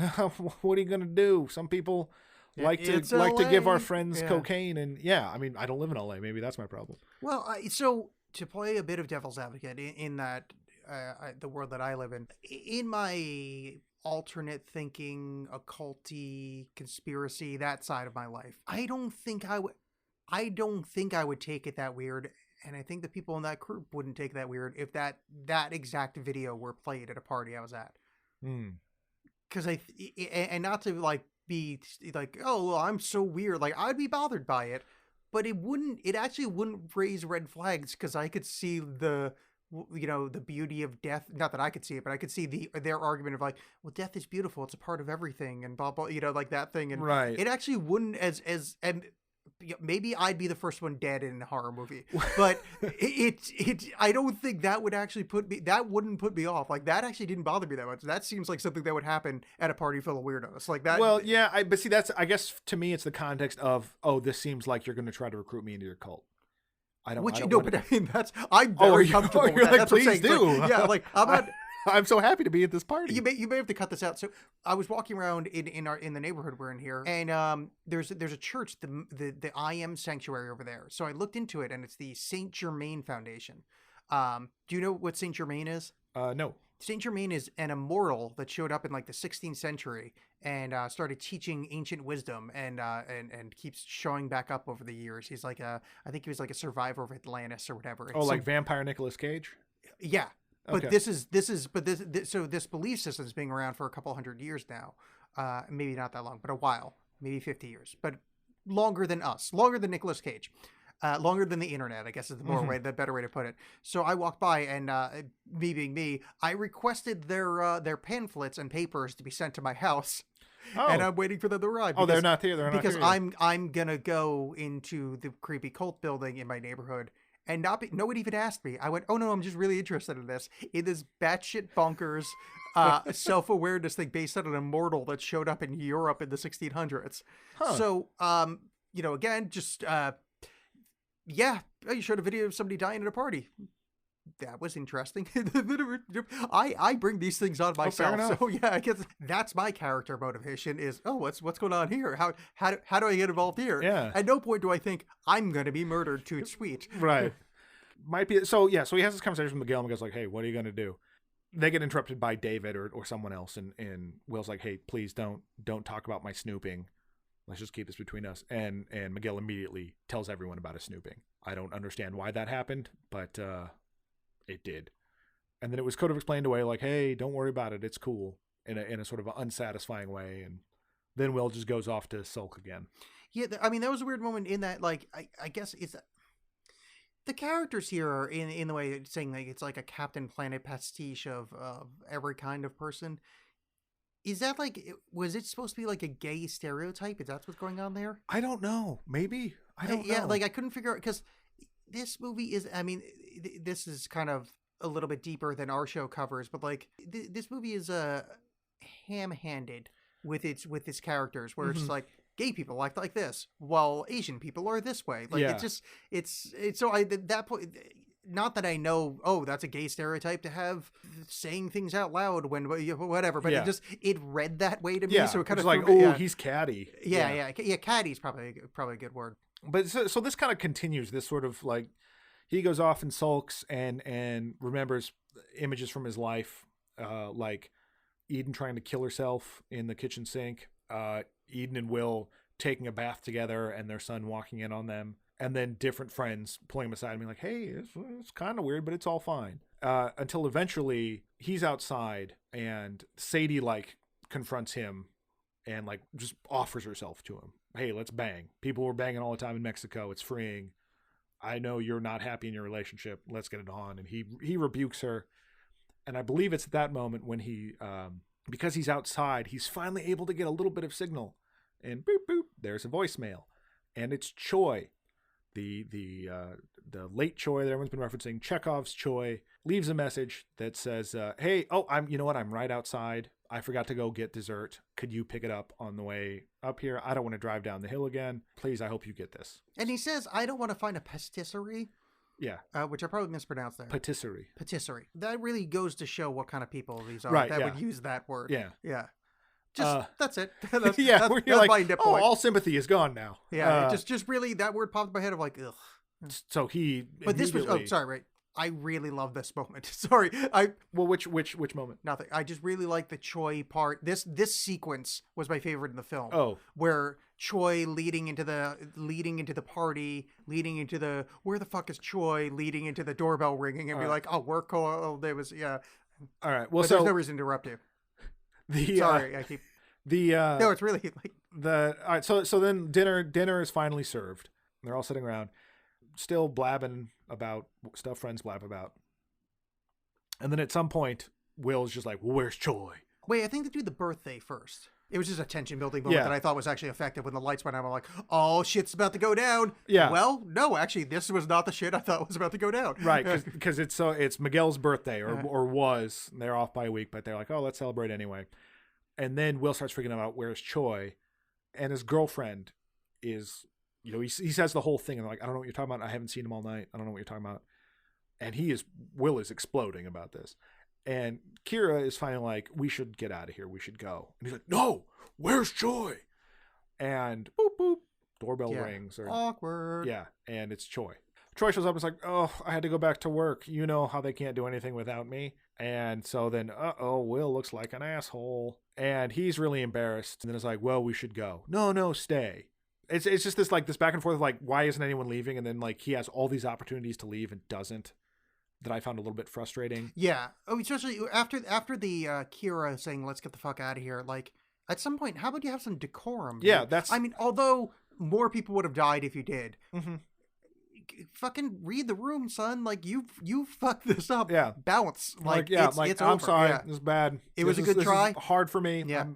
what are you going to do? Some people like to give our LA. friends Yeah. cocaine. And yeah, I mean, I don't live in LA. Maybe that's my problem. Well, so to play a bit of devil's advocate in that the world that I live in my alternate thinking, occulty, conspiracy, that side of my life, I don't think I would take it that weird, and I think the people in that group wouldn't take that weird if that exact video were played at a party I was at. Because and not to like be like, oh, well, I'm so weird, like I'd be bothered by it, but it actually wouldn't raise red flags because I could see the beauty of death. Not that I could see it, but I could see their argument of like, well, death is beautiful, it's a part of everything, and blah blah, like that thing. And Right. it actually wouldn't and maybe I'd be the first one dead in a horror movie, but I don't think that would actually wouldn't put me off. Like, that actually didn't bother me that much. That seems like something that would happen at a party full of weirdos like that. Well, yeah, but see, I guess to me, it's the context of, oh, this seems like you're going to try to recruit me into your cult. I don't No, wanna- but I mean, I'm very comfortable with you're that. like, That's what I'm please saying. do. Like, yeah, like, I'm not. I'm so happy to be at this party. You may have to cut this out. So I was walking around in the neighborhood we're in here, and there's a church, the I Am Sanctuary over there. So I looked into it, and it's the Saint Germain Foundation. Do you know what Saint Germain is? No. Saint Germain is an immortal that showed up in like the 16th century and started teaching ancient wisdom and keeps showing back up over the years. He's like I think he was like a survivor of Atlantis or whatever. Oh, like vampire Nicolas Cage? Yeah. But Okay. this belief system is being around for a couple hundred years now. Maybe not that long, but a while, maybe 50 years, but longer than us, longer than Nicolas Cage. Longer than the internet, I guess is the better way to put it. So I walked by, and me being me, I requested their pamphlets and papers to be sent to my house, and I'm waiting for them to arrive. Oh, they're not here. Because I'm gonna go into the creepy cult building in my neighborhood, and no one even asked me. I went, oh no, I'm just really interested in this. It is batshit bonkers. Self-awareness thing based on an immortal that showed up in Europe in the 1600s. Huh. So, again, just yeah, you showed a video of somebody dying at a party. That was interesting. I bring these things on myself, enough. so yeah, I guess that's my character motivation. Is what's going on here? How do I get involved here? Yeah. At no point do I think I'm going to be murdered. Too sweet. Right. Might be. So yeah. So he has this conversation with Miguel. And Miguel's like, "Hey, what are you gonna do?" They get interrupted by David or someone else, and Will's like, "Hey, please don't talk about my snooping. Let's just keep this between us." And Miguel immediately tells everyone about his snooping. I don't understand why that happened, but it did. And then it was kind of explained away, like, "Hey, don't worry about it. It's cool," in a sort of unsatisfying way. And then Will just goes off to sulk again. Yeah, I mean, that was a weird moment in that, like, I guess it's the characters here are in the way it's saying like it's like a Captain Planet pastiche of every kind of person. Is that like, was it supposed to be like a gay stereotype? Is that what's going on there? I don't know. Maybe. I don't know. Yeah, like I couldn't figure out, because this movie is, I mean, this is kind of a little bit deeper than our show covers, but like this movie is ham-handed with its characters, where it's like gay people act like this, while Asian people are this way. Like Yeah. it's so at that point. Not that I know, oh, that's a gay stereotype to have saying things out loud when whatever, but Yeah. it read that way to me. Yeah, So it kind it's of like, threw me- oh, he's catty. yeah. Caddy's probably a good word. But so this kind of continues. This sort of like, he goes off and sulks and remembers images from his life, like Eden trying to kill herself in the kitchen sink, Eden and Will taking a bath together, and their son walking in on them. And then different friends pulling him aside and being like, hey, it's kind of weird, but it's all fine. Until eventually he's outside and Sadie like confronts him and like just offers herself to him. Hey, let's bang. People were banging all the time in Mexico. It's freeing. I know you're not happy in your relationship. Let's get it on. And he rebukes her. And I believe it's at that moment when he, because he's outside, he's finally able to get a little bit of signal. And boop, boop, there's a voicemail. And it's Choi. The late Choi that everyone's been referencing, Chekhov's Choi, leaves a message that says, hey, I'm right outside. I forgot to go get dessert. Could you pick it up on the way up here? I don't want to drive down the hill again. Please, I hope you get this. And he says, I don't want to find a pastisserie. Yeah. Which I probably mispronounced there. Patisserie. Patisserie. That really goes to show what kind of people these are Right, that yeah. would use that word. Yeah. Yeah. Just, that's it. That's, Yeah, that's, where that's you're like, my nip oh, point. all sympathy is gone now. Yeah, just really, that word popped in my head of like, ugh. So he But this was, immediately- oh, sorry, right. I really love this moment. Sorry, Well, which moment? nothing. I just really like the Choi part. This sequence was my favorite in the film. Oh. Where Choi leading into the party, leading into the where the fuck is Choi, leading into the doorbell ringing, and be like, oh, we're cool. Oh, there was yeah. All right. Well, But so there's no reason to interrupt you. the Sorry, I keep. No, it's really like all right. So then dinner is finally served. They're all sitting around, still blabbing about stuff friends blab about. And then at some point, Will's just like, well, where's Choi? Wait, I think they do the birthday first. It was just a tension building moment Yeah. that I thought was actually effective when the lights went out. I'm like, oh, shit's about to go down. Yeah. Well, no, actually, this was not the shit I thought was about to go down. Right, because it's Miguel's birthday, or Uh-huh. or was. They're off by a week, but they're like, oh, let's celebrate anyway. And then Will starts freaking out, where's Choi? And his girlfriend is, he says the whole thing, and they're like, I don't know what you're talking about. I haven't seen him all night. I don't know what you're talking about. And Will is exploding about this. And Kira is finally like, we should get out of here. We should go. And he's like, no, where's Choi? And boop, boop, doorbell Yeah. rings. Awkward. Yeah, and it's Choi. Troy shows up and is like, oh, I had to go back to work. You know how they can't do anything without me. And so then, Will looks like an asshole. And he's really embarrassed. And then it's like, well, we should go. No, stay. It's just this back and forth of like, why isn't anyone leaving? And then like he has all these opportunities to leave and doesn't. That I found a little bit frustrating. Yeah. Oh, especially after the Kira saying, let's get the fuck out of here. Like, at some point, how about you have some decorum? Yeah, dude? that's... I mean, although more people would have died if you did. Mm-hmm. Fucking read the room, son. Like, you fucked this up. Yeah. Bounce. It's I'm I'm sorry. This is bad. It was a good this try. Is hard for me. Yeah.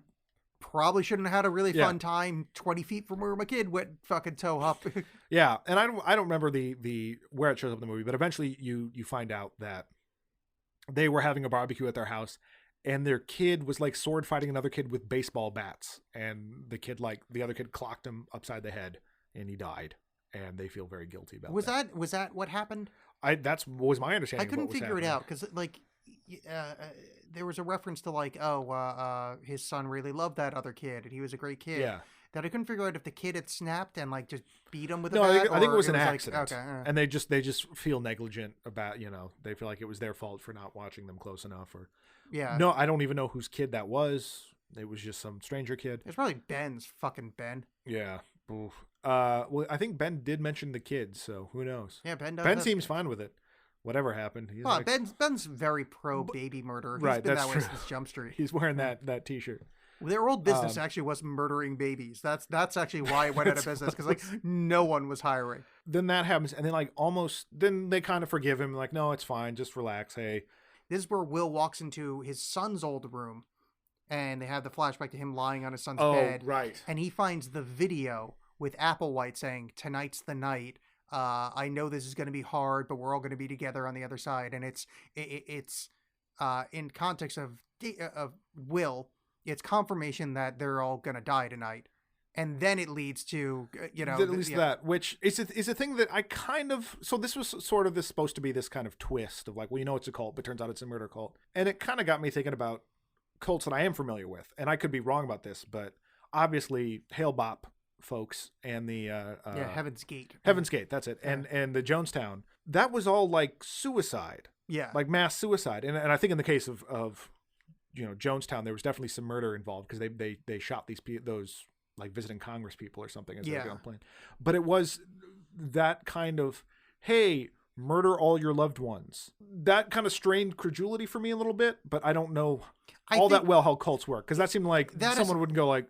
Probably shouldn't have had a really Yeah. fun time 20 feet from where my kid went fucking toe up. Yeah, and I don't remember the where it shows up in the movie, but eventually you find out that they were having a barbecue at their house, and their kid was like sword fighting another kid with baseball bats, and the other kid clocked him upside the head, and he died, and they feel very guilty about that. Was that what happened? That's was my I understanding. couldn't of what was figure it happening. out because like there was a reference to like his son really loved that other kid and he was a great kid. Yeah. That I couldn't figure out if the kid had snapped and like just beat him with a No, bat. I think it or was an like, accident, okay, and they just feel negligent about they feel like it was their fault for not watching them close enough, or yeah. no, I don't even know whose kid that was. It was just some stranger kid. It's probably Ben's fucking Ben. Yeah. Oof. Well, I think Ben did mention the kids, so who knows? Yeah, Ben does. Ben have- seems fine with it. Whatever happened, he's Well, like, Ben's very pro baby murder. He's right, been that's that way true. since Jump Street. he's wearing that T-shirt. Their old business actually was murdering babies. That's actually why it went out of business because like no one was hiring. Then that happens, and then then they kind of forgive him, like, no, it's fine, just relax. Hey, This is where Will walks into his son's old room, and they have the flashback to him lying on his son's bed, right. and he finds the video with Applewhite saying, "Tonight's the night. I know this is going to be hard, but we're all going to be together on the other side." And it's in context of Will, it's confirmation that they're all going to die tonight, and then it leads to At least that, which is a thing that I kind of. So this was sort of supposed to be this kind of twist of like, well, it's a cult, but turns out it's a murder cult, and it kind of got me thinking about cults that I am familiar with, and I could be wrong about this, but obviously Hail Bop folks and the Heaven's Gate. Heaven's Gate, that's it, and the Jonestown, that was all like suicide, Yeah. like mass suicide, and I think in the case of Jonestown, there was definitely some murder involved because they shot those like visiting Congress people or something as they were Yeah. on the plane, but it was that kind of, hey, murder all your loved ones, that kind of strained credulity for me a little bit, but I don't know that well how cults work, because that seemed like someone wouldn't go like,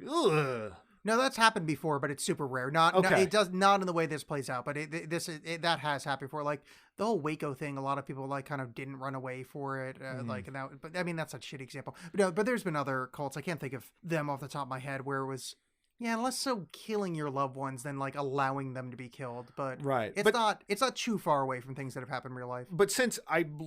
ugh. No, that's happened before, but it's super rare. Not Okay. it does not in the way this plays out, but that has happened before. Like the whole Waco thing, a lot of people like kind of didn't run away for it, like and that. But I mean, that's a shitty example. But there's been other cults. I can't think of them off the top of my head where it was, less so killing your loved ones than like allowing them to be killed. But Right. it's not too far away from things that have happened in real life. But since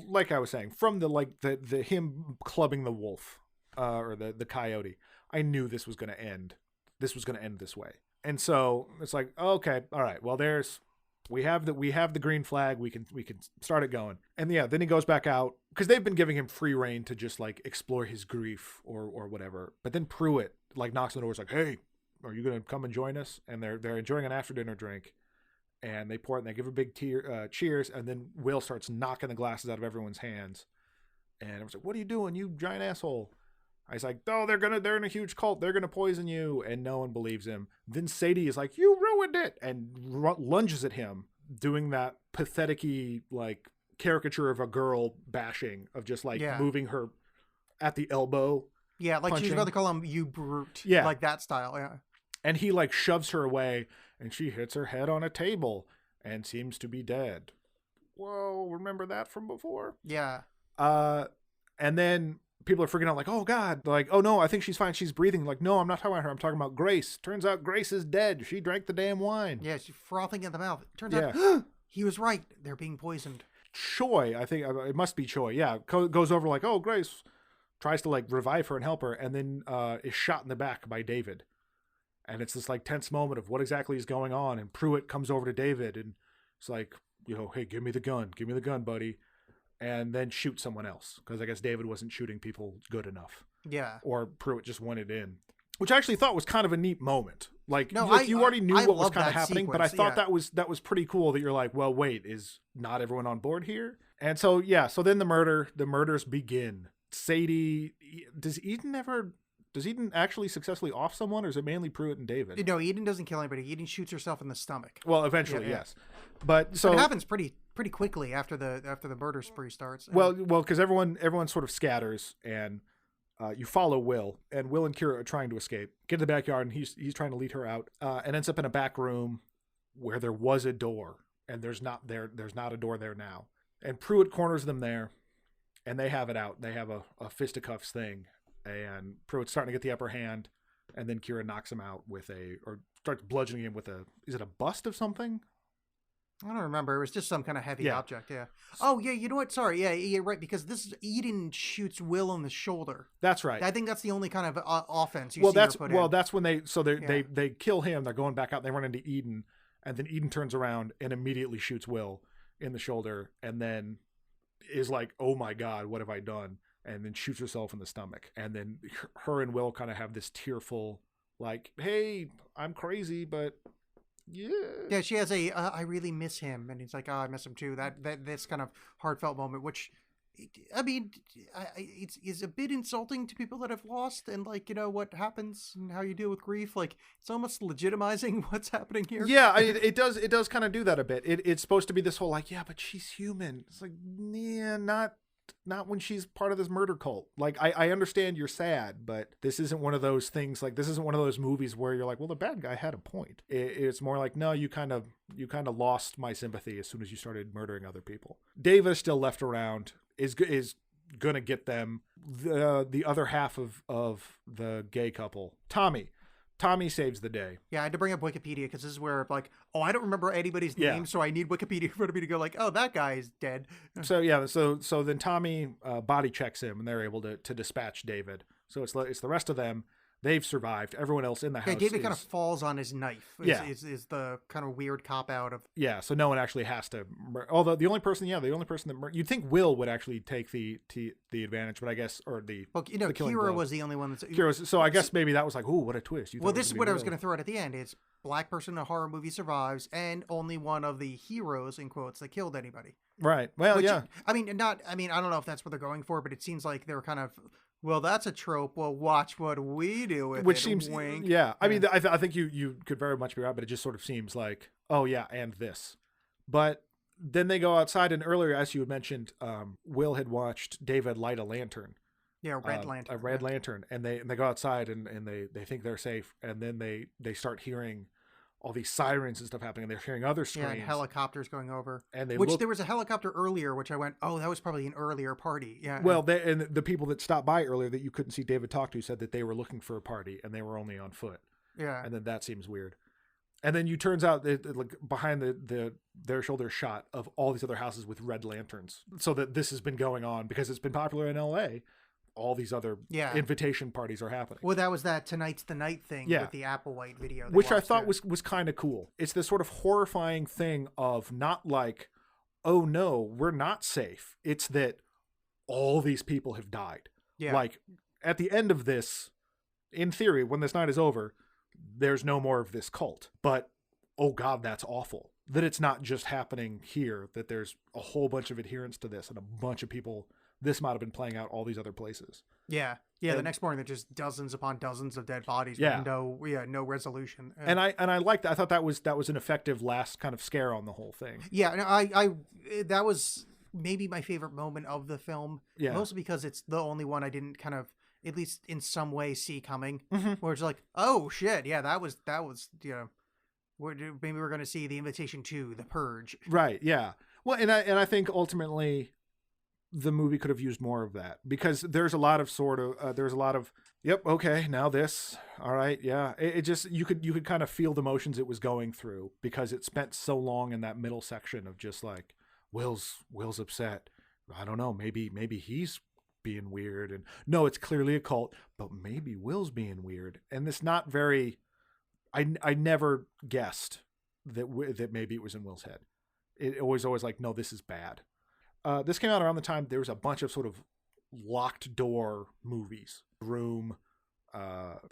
like I was saying, from the him clubbing the wolf, or the coyote, I knew this was going to end. This was going to end this way. And so it's like, okay, all right, well, we have the green flag. We can start it going. And yeah, then he goes back out because they've been giving him free reign to just like explore his grief or whatever. But then Pruitt like knocks on the door. It's like, hey, are you going to come and join us? And they're enjoying an after dinner drink, and they pour it and they give a big cheers. And then Will starts knocking the glasses out of everyone's hands. And it was like, what are you doing, you giant asshole? I was like, oh, they're in a huge cult. They're going to poison you. And no one believes him. Then Sadie is like, you ruined it. And lunges at him, doing that pathetic-y, like, caricature of a girl bashing, of just, like, moving her at the elbow. Yeah, like punching. she's about to call him "you brute." Yeah. Like that style, yeah. And he, like, shoves her away, and she hits her head on a table and seems to be dead. Whoa, remember that from before? Yeah. And then people are freaking out like, oh God, like, oh no, I think she's fine, she's breathing. Like, no, I'm not talking about her, I'm talking about Grace. Turns out Grace is dead. She drank the damn wine. Yeah, she's frothing at the mouth. Turns Yeah. out he was right. They're being poisoned. Choi, I think it must be Choi. Yeah, goes over like, oh, Grace, tries to like revive her and help her, and then is shot in the back by David. And it's this like tense moment of what exactly is going on. And Pruitt comes over to David and it's like, hey, give me the gun, buddy, and then shoot someone else because I guess David wasn't shooting people good enough. Yeah. Or Pruitt just wanted in, which I actually thought was kind of a neat moment. Like, No, you already knew I what was love kind of that happening, but I sequence, thought yeah. that was pretty cool that you're like, well, wait, is not everyone on board here? And so, yeah, so then the murders begin. Sadie, does Eden actually successfully off someone, or is it mainly Pruitt and David? No, Eden doesn't kill anybody. Eden shoots herself in the stomach. Well, eventually, Yeah, yeah. yes. But so But it happens pretty quickly after the murder spree starts. well, because everyone sort of scatters, and you follow Will, and Will and Kira are trying to escape, get to the backyard, and he's trying to lead her out, and ends up in a back room where there was a door, and there's not a door there now, and Pruitt corners them there, and they have it out. They have a fisticuffs thing, and Pruitt's starting to get the upper hand, and then Kira knocks him out or starts bludgeoning him with is it a bust of something? I don't remember. It was just some kind of heavy Yeah. object. Yeah. Oh yeah. You know what? Sorry. Yeah. You're right. Because Eden shoots Will on the shoulder. That's right. I think that's the only kind of offense you Well, see that's her put in. that's when Yeah. they kill him. They're going back out. They run into Eden, and then Eden turns around and immediately shoots Will in the shoulder, and then is like, "Oh my God, what have I done?" And then shoots herself in the stomach. And then her and Will kind of have this tearful, like, "Hey, I'm crazy, but yeah." Yeah, she has I really miss him, and he's like, oh, I miss him too. That this kind of heartfelt moment, which, I mean, it's a bit insulting to people that have lost, and like, what happens and how you deal with grief. Like, it's almost legitimizing what's happening here. Yeah, it does kind of do that a bit. It's supposed to be this whole like, yeah, but she's human. It's like, yeah, not when she's part of this murder cult. Like, I understand you're sad, but this isn't one of those things. Like, this isn't one of those movies where you're like, well, the bad guy had a point. It's more like, no, you kind of lost my sympathy as soon as you started murdering other people. David is still left around. Is gonna get them. The other half of the gay couple, Tommy saves the day. Yeah, I had to bring up Wikipedia because this is where, like, oh, I don't remember anybody's Yeah. name, so I need Wikipedia in front of me to go, like, oh, that guy is dead. So yeah, so then Tommy body checks him, and they're able to dispatch David. So it's the rest of them. They've survived. Everyone else in the house. Yeah, David kind of falls on his knife. Is the kind of weird cop out of. Yeah, so no one actually has to. Although the only person that you'd think Will would actually take the advantage, but I guess Well, the killing Kira blow. was the only one that's. Kira, so I guess maybe that was like, ooh, what a twist. You Well, thought it this is gonna what be I was Will. going to throw out at the end. Is black person in a horror movie survives, and only one of the heroes, in quotes, that killed anybody. Right. Well, Which, yeah. I mean, I don't know if that's what they're going for, but it seems like they're kind of. Well, that's a trope. Well, watch what we do with Which it. seems, Wink. yeah. I mean, I think you could very much be right, but it just sort of seems like, oh yeah, and this. But then they go outside, and earlier, as you had mentioned, Will had watched David light a lantern. Yeah, red lantern. A red lantern, and they go outside, and they think they're safe, and then they start hearing all these sirens and stuff happening, and they're hearing other Yeah, screams. and helicopters going over. And they which look- there was a helicopter earlier, which I went, oh, that was probably an earlier party. Yeah. Well, and the people that stopped by earlier that you couldn't see David talk to said that they were looking for a party, and they were only on foot. yeah. And then that seems weird. And then you turns out that like behind their shoulder shot of all these other houses with red lanterns, so that this has been going on because it's been popular in LA. All these other Yeah. invitation parties are happening. Well, that was that Tonight's the Night thing Yeah. with the Applewhite video. they Which I watched, thought yeah. was kind of cool. It's this sort of horrifying thing of not like, oh no, we're not safe. It's that all these people have died. Yeah. Like at the end of this, in theory, when this night is over, there's no more of this cult. But oh God, that's awful. That it's not just happening here, that there's a whole bunch of adherents to this and a bunch of people. This might have been playing out all these other places. Yeah. Yeah. The And- next morning, there's just dozens upon dozens of dead bodies. Yeah. With no resolution. And I liked that. I thought that was an effective last kind of scare on the whole thing. Yeah. No, I that was maybe my favorite moment of the film. Yeah. Mostly because it's the only one I didn't kind of, at least in some way, see coming. Mhm. Where it's like, oh shit, yeah, that was maybe we're going to see The Invitation 2, The Purge. Right. Yeah. Well, and I think ultimately the movie could have used more of that, because there's a lot of yep, okay, now this, all right, yeah. It just, you could kind of feel the motions it was going through, because it spent so long in that middle section of just like, Will's upset. I don't know, maybe he's being weird, and no, it's clearly a cult, but maybe Will's being weird. And it's not very, I never guessed that maybe it was in Will's head. It was always like, no, this is bad. This came out around the time there was a bunch of sort of locked door movies. Room,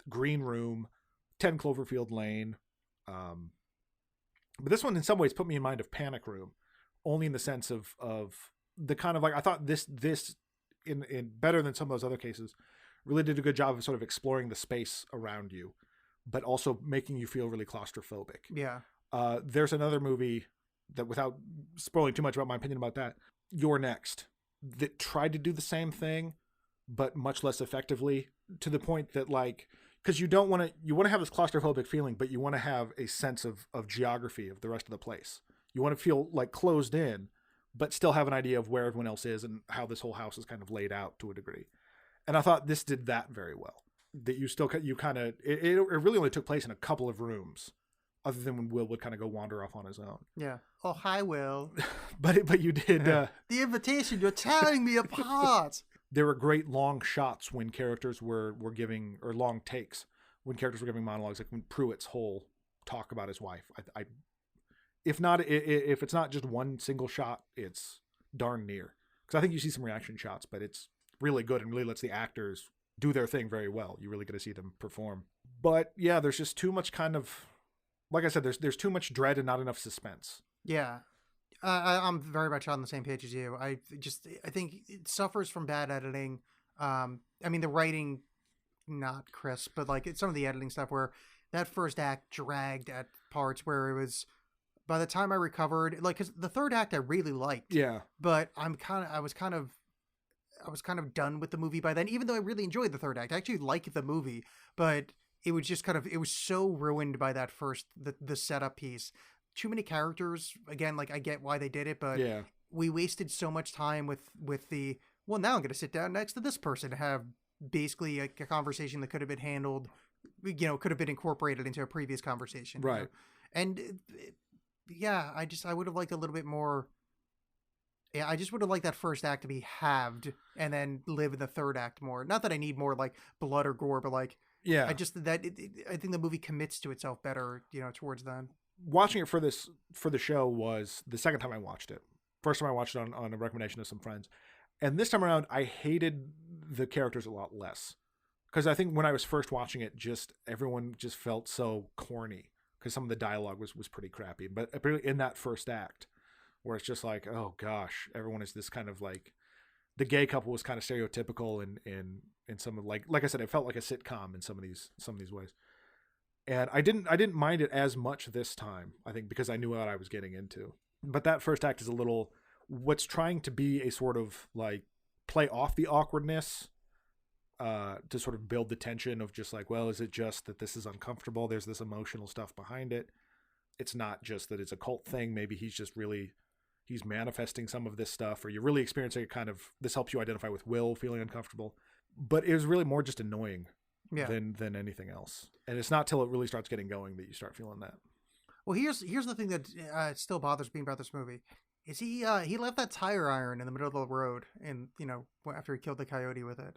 Green Room, 10 Cloverfield Lane. But this one in some ways put me in mind of Panic Room, only in the sense of the kind of like, I thought this in better than some of those other cases, really did a good job of sort of exploring the space around you, but also making you feel really claustrophobic. Yeah. There's another movie that, without spoiling too much about my opinion about that, You're Next, that tried to do the same thing, but much less effectively, to the point that, like, because you want to have this claustrophobic feeling, but you want to have a sense of geography of the rest of the place. You want to feel like closed in, but still have an idea of where everyone else is and how this whole house is kind of laid out to a degree. And I thought this did that very well. That it really only took place in a couple of rooms, other than when Will would kind of go wander off on his own. Yeah. Oh, hi, Will. But you did. The invitation, you're tearing me apart. There were great long shots when characters were giving, or long takes when characters were giving monologues, like when Pruitt's whole talk about his wife. If it's not just one single shot, it's darn near. Because I think you see some reaction shots, but it's really good and really lets the actors do their thing very well. You really get to see them perform. But yeah, there's just too much kind of, like I said, there's too much dread and not enough suspense. Yeah. I'm very much on the same page as you. I think it suffers from bad editing. I mean, the writing, not crisp, but like it's some of the editing stuff where that first act dragged at parts where it was, by the time I recovered, like, cause the third act I really liked. Yeah. But I was kind of done with the movie by then, even though I really enjoyed the third act. I actually liked the movie, but it was just it was so ruined by that the setup piece. Too many characters. Again, like, I get why they did it, but Yeah. we wasted so much time with the, well, now I'm going to sit down next to this person to have basically a conversation that could have been handled, could have been incorporated into a previous conversation. Right. And yeah, I would have liked a little bit more. Yeah, I just would have liked that first act to be halved and then live in the third act more. Not that I need more like blood or gore, but like, Yeah. I think the movie commits to itself better, towards then. Watching it for the show was the second time I watched it. First time I watched it on a recommendation of some friends. And this time around, I hated the characters a lot less. Because I think when I was first watching it, everyone just felt so corny. Because some of the dialogue was pretty crappy. But apparently in that first act, where it's just like, oh gosh, everyone is this kind of like, the gay couple was kind of stereotypical in some of, like I said, it felt like a sitcom in some of these ways. And I didn't mind it as much this time, I think, because I knew what I was getting into. But that first act is a little, what's trying to be a sort of like play off the awkwardness, to sort of build the tension of just like, well, is it just that this is uncomfortable? There's this emotional stuff behind it. It's not just that it's a cult thing. Maybe he's manifesting some of this stuff, or you're really experiencing a kind of, this helps you identify with Will feeling uncomfortable. But it was really more just annoying. Yeah. than anything else. And it's not till it really starts getting going that you start feeling that. Well, here's the thing that still bothers me about this movie is he left that tire iron in the middle of the road, and after he killed the coyote with it.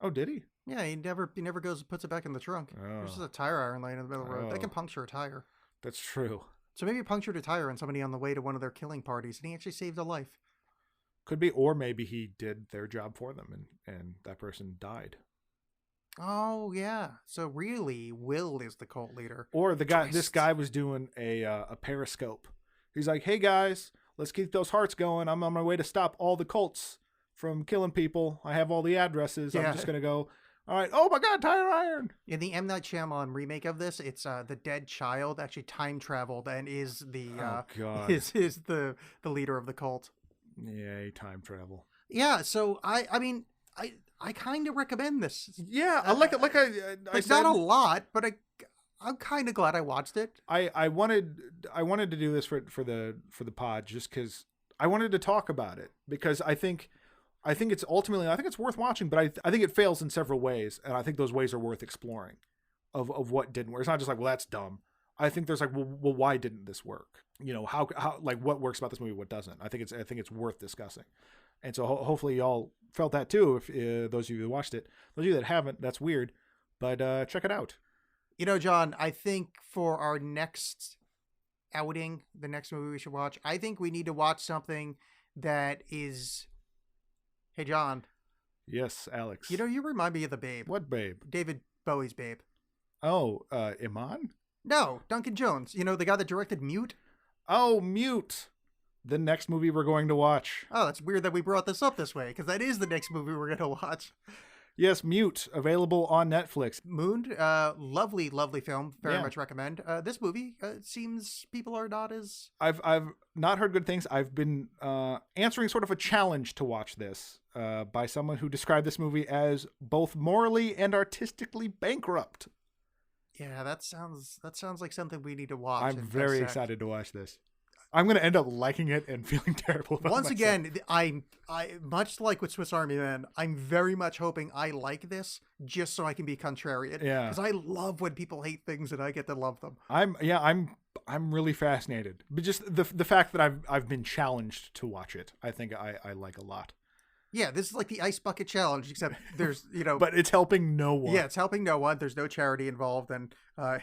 Oh, did he? Yeah, he never goes and puts it back in the trunk. There's just a tire iron laying in the middle of the road. That can puncture a tire. That's true. So maybe he punctured a tire on somebody on the way to one of their killing parties, and he actually saved a life. Could be, or maybe he did their job for them, and that person died. Oh yeah. So really, Will is the cult leader. Or this guy was doing a periscope. He's like, hey guys, let's keep those hearts going. I'm on my way to stop all the cults from killing people. I have all the addresses. Yeah. I'm just going to go, all right. Oh my God, tire iron. In the M. Night Shyamalan remake of this, it's the dead child actually time traveled and is the Oh God. is the leader of the cult. Yay, time travel. Yeah, so I mean I kind of recommend this. Yeah, I like it. I It's said, not a lot, but I'm kind of glad I watched it. I wanted to do this for the pod just because I wanted to talk about it because I think it's ultimately, I think it's worth watching, but I think it fails in several ways, and I think those ways are worth exploring of what didn't work. It's not just like, well, that's dumb. I think there's like, well, why didn't this work? You know, how like what works about this movie, what doesn't? I think it's worth discussing. And so hopefully y'all felt that too. If those of you who watched it, those of you that haven't, that's weird, but check it out. You know, John, I think for our next outing, the next movie we should watch, I think we need to watch something that is. Hey, John. Yes, Alex. You know, you remind me of the Babe. What Babe? David Bowie's Babe. Oh, Iman? No, Duncan Jones. You know, the guy that directed Mute? Oh, Mute. The next movie we're going to watch. Oh, that's weird that we brought this up this way, because that is the next movie we're going to watch. Yes, Mute, available on Netflix. Moon, lovely, lovely film. Very much recommend. This movie seems people are not as. I've not heard good things. I've been answering sort of a challenge to watch this by someone who described this movie as both morally and artistically bankrupt. Yeah, that sounds like something we need to watch. I'm and very dissect. excited to watch this. I'm going to end up liking it and feeling terrible about Once myself. again, I much like with Swiss Army Man, I'm very much hoping I like this just so I can be contrarian. Yeah. Because I love when people hate things and I get to love them. I'm really fascinated. But just the fact that I've been challenged to watch it, I think I like a lot. Yeah, this is like the ice bucket challenge, except there's, you know. But it's helping no one. Yeah, it's helping no one. There's no charity involved. And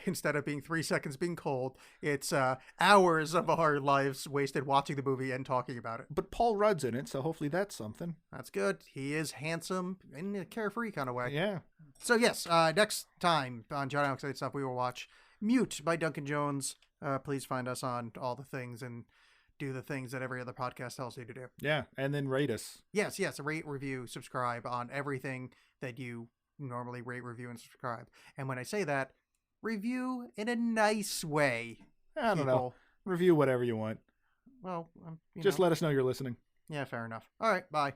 instead of being 3 seconds being cold, it's hours of our lives wasted watching the movie and talking about it. But Paul Rudd's in it, so hopefully that's something. That's good. He is handsome in a carefree kind of way. Yeah. So, yes, next time on John Alex Stuff, we will watch Mute by Duncan Jones. Please find us on all the things and do the things that every other podcast tells you to do. Yeah, and then rate us. Yes, rate, review, subscribe on everything that you normally rate, review, and subscribe. And when I say that, review in a nice way. I don't know. people. Review whatever you want. Well, Just let us know you're listening. Yeah, fair enough. All right, bye.